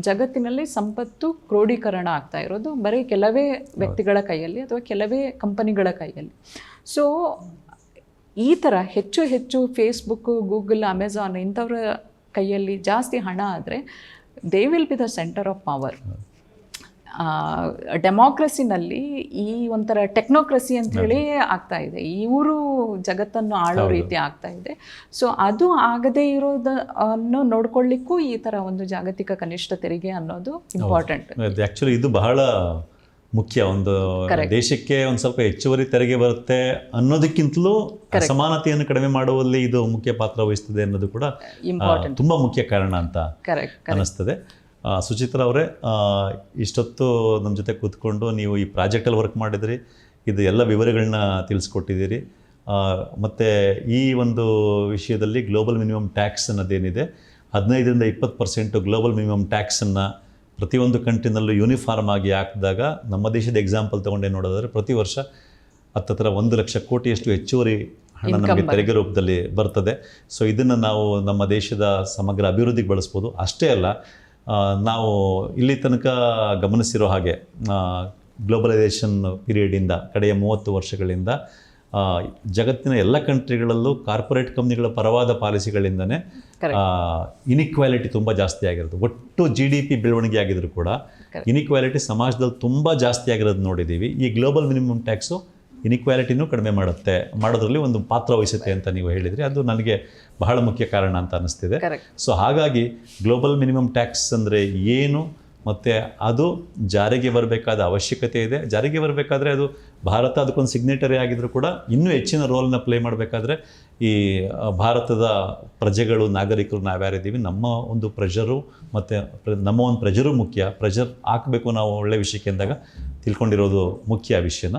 ಜಗತ್ತಿನಲ್ಲಿ ಸಂಪತ್ತು ಕ್ರೋಢೀಕರಣ ಆಗ್ತಾ ಇರೋದು ಬರೀ ಕೆಲವೇ ವ್ಯಕ್ತಿಗಳ ಕೈಯಲ್ಲಿ ಅಥವಾ ಕೆಲವೇ ಕಂಪನಿಗಳ ಕೈಯಲ್ಲಿ. ಸೊ ಈ ಥರ ಹೆಚ್ಚು ಫೇಸ್ಬುಕ್ಕು, ಗೂಗಲ್, ಅಮೆಝಾನ್ ಇಂಥವ್ರ ಕೈಯಲ್ಲಿ ಜಾಸ್ತಿ ಹಣ ಆದರೆ they will be the centre of power. ಡೆಮಾಕ್ರಸಿನಲ್ಲಿ ಈ ಒಂಥರ ಟೆಕ್ನೋಕ್ರಸಿ ಅಂತ ಹೇಳಿ ಆಗ್ತಾ ಇದೆ, ಇವರು ಜಗತ್ತನ್ನು ಆಳೋ ರೀತಿ ಆಗ್ತಾ ಇದೆ. ಸೊ ಅದು ಆಗದೇ ಇರೋದನ್ನು ನೋಡ್ಕೊಳ್ಳಿಕ್ಕೂ ಈ ಥರ ಒಂದು ಜಾಗತಿಕ ಕನಿಷ್ಠ ತೆರಿಗೆ ಅನ್ನೋದು ಇಂಪಾರ್ಟೆಂಟ್. ಆ್ಯಕ್ಚುಲಿ ಇದು ಬಹಳ ಮುಖ್ಯ. ಒಂದು ದೇಶಕ್ಕೆ ಒಂದು ಸ್ವಲ್ಪ ಹೆಚ್ಚುವರಿ ತೆರಿಗೆ ಬರುತ್ತೆ ಅನ್ನೋದಕ್ಕಿಂತಲೂ ಅಸಮಾನತೆಯನ್ನು ಕಡಿಮೆ ಮಾಡುವಲ್ಲಿ ಇದು ಮುಖ್ಯ ಪಾತ್ರ ವಹಿಸ್ತದೆ ಅನ್ನೋದು ಕೂಡ ತುಂಬ ಮುಖ್ಯ ಕಾರಣ ಅಂತ ಅನ್ನಿಸ್ತದೆ. ಸುಚಿತ್ರಾ ಅವರೇ, ಇಷ್ಟೊತ್ತು ನಮ್ಮ ಜೊತೆ ಕೂತ್ಕೊಂಡು ನೀವು ಈ ಪ್ರಾಜೆಕ್ಟಲ್ಲಿ ವರ್ಕ್ ಮಾಡಿದ್ರಿ, ಇದು ಎಲ್ಲ ವಿವರಗಳನ್ನ ತಿಳಿಸ್ಕೊಟ್ಟಿದ್ದೀರಿ. ಮತ್ತು ಈ ಒಂದು ವಿಷಯದಲ್ಲಿ ಗ್ಲೋಬಲ್ ಮಿನಿಮಮ್ ಟ್ಯಾಕ್ಸ್ ಅನ್ನೋದೇನಿದೆ 15-20% ಗ್ಲೋಬಲ್ ಮಿನಿಮಮ್ ಟ್ಯಾಕ್ಸನ್ನು ಪ್ರತಿಯೊಂದು ಕಂಟ್ರಿನಲ್ಲೂ ಯೂನಿಫಾರ್ಮ್ ಆಗಿ ಹಾಕಿದಾಗ ನಮ್ಮ ದೇಶದ ಎಕ್ಸಾಂಪಲ್ ತೊಗೊಂಡೇ ನೋಡೋದಾದರೆ ಪ್ರತಿ ವರ್ಷ ಹತ್ತಿರ 1 ಲಕ್ಷ ಕೋಟಿಯಷ್ಟು ಹೆಚ್ಚುವರಿ ಹಣ ನಮಗೆ ತೆರಿಗೆ ರೂಪದಲ್ಲಿ ಬರ್ತದೆ. ಸೊ ಇದನ್ನು ನಾವು ನಮ್ಮ ದೇಶದ ಸಮಗ್ರ ಅಭಿವೃದ್ಧಿಗೆ ಬಳಸ್ಬೋದು. ಅಷ್ಟೇ ಅಲ್ಲ, ನಾವು ಇಲ್ಲಿ ತನಕ ಗಮನಿಸಿರೋ ಹಾಗೆ ಗ್ಲೋಬಲೈಸೇಷನ್ ಪೀರಿಯಡಿಂದ ಕಡೆಯ 30 ವರ್ಷಗಳಿಂದ ಜಗತ್ತಿನ ಎಲ್ಲ ಕಂಟ್ರಿಗಳಲ್ಲೂ ಕಾರ್ಪೊರೇಟ್ ಕಂಪ್ನಿಗಳ ಪರವಾದ ಪಾಲಿಸಿಗಳಿಂದನೇ ಇನ್ಇಕ್ವಾಲಿಟಿ ತುಂಬ ಜಾಸ್ತಿ ಆಗಿರೋದು. ಒಟ್ಟು GDP ಬೆಳವಣಿಗೆ ಆಗಿದ್ರು ಕೂಡ ಇನ್ಇಕ್ವಾಲಿಟಿ ಸಮಾಜದಲ್ಲಿ ತುಂಬ ಜಾಸ್ತಿ ಆಗಿರೋದು ನೋಡಿದ್ದೀವಿ. ಈ ಗ್ಲೋಬಲ್ ಮಿನಿಮಮ್ ಟ್ಯಾಕ್ಸು ಇನ್ಇಕ್ವಾಲಿಟಿನೂ ಕಡಿಮೆ ಮಾಡೋದ್ರಲ್ಲಿ ಒಂದು ಪಾತ್ರ ವಹಿಸುತ್ತೆ ಅಂತ ನೀವು ಹೇಳಿದ್ರಿ. ಅದು ನನಗೆ ಬಹಳ ಮುಖ್ಯ ಕಾರಣ ಅಂತ ಅನ್ನಿಸ್ತಿದೆ. ಸೊ ಹಾಗಾಗಿ ಗ್ಲೋಬಲ್ ಮಿನಿಮಮ್ ಟ್ಯಾಕ್ಸ್ ಅಂದರೆ ಏನು ಮತ್ತು ಅದು ಜಾರಿಗೆ ಬರಬೇಕಾದ ಅವಶ್ಯಕತೆ ಇದೆ. ಜಾರಿಗೆ ಬರಬೇಕಾದ್ರೆ ಅದು ಭಾರತ ಅದಕ್ಕೊಂದು ಸಿಗ್ನೇಟರಿ ಆಗಿದ್ದರೂ ಕೂಡ ಇನ್ನೂ ಹೆಚ್ಚಿನ ರೋಲ್ನ ಪ್ಲೇ ಮಾಡಬೇಕಾದ್ರೆ ಈ ಭಾರತದ ಪ್ರಜೆಗಳು, ನಾಗರಿಕರು ನಾವ್ಯಾರಿದ್ದೀವಿ, ನಮ್ಮ ಒಂದು ಪ್ರೆಷರು ಮತ್ತು ನಮ್ಮ ಒಂದು ಪ್ರೆಷರು ಮುಖ್ಯ. ಪ್ರೆಷರ್ ಹಾಕಬೇಕು ನಾವು ಒಳ್ಳೆ ವಿಷಯಕ್ಕೆ ಅಂದಾಗ ತಿಳ್ಕೊಂಡಿರೋದು ಮುಖ್ಯ ವಿಷಯನ.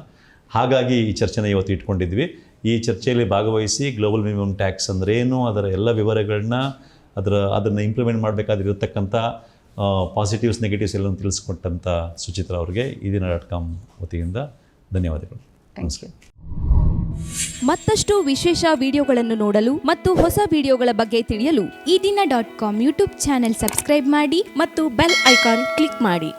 ಹಾಗಾಗಿ ಈ ಚರ್ಚೆನ ಇವತ್ತು ಇಟ್ಕೊಂಡಿದ್ವಿ. ಈ ಚರ್ಚೆಯಲ್ಲಿ ಭಾಗವಹಿಸಿ ಗ್ಲೋಬಲ್ ಮಿನಿಮಮ್ ಟ್ಯಾಕ್ಸ್ ಅಂದ್ರೇನು, ಅದರ ಎಲ್ಲ ವಿವರಗಳನ್ನ, ಅದನ್ನು ಇಂಪ್ಲಿಮೆಂಟ್ ಮಾಡಬೇಕಾದಿರತಕ್ಕಂಥ ಪಾಸಿಟಿವ್ಸ್ ನೆಗೆಟಿವ್ಸ್ ಎಲ್ಲನೂ ತಿಳಿಸ್ಕೊಟ್ಟಂಥ ಸುಚಿತ್ರಾ ಅವ್ರಿಗೆ ಇದೀನ.com ವತಿಯಿಂದ ಧನ್ಯವಾದಗಳು. ನಮಸ್ಕಾರ. ಮತ್ತಷ್ಟು ವಿಶೇಷ ವಿಡಿಯೋಗಳನ್ನು ನೋಡಲು ಮತ್ತು ಹೊಸ ವಿಡಿಯೋಗಳ ಬಗ್ಗೆ ತಿಳಿಯಲು ಇದೀನ.com ಯೂಟ್ಯೂಬ್ ಚಾನೆಲ್ ಸಬ್ಸ್ಕ್ರೈಬ್ ಮಾಡಿ ಮತ್ತು ಬೆಲ್ ಐಕಾನ್ ಕ್ಲಿಕ್ ಮಾಡಿ.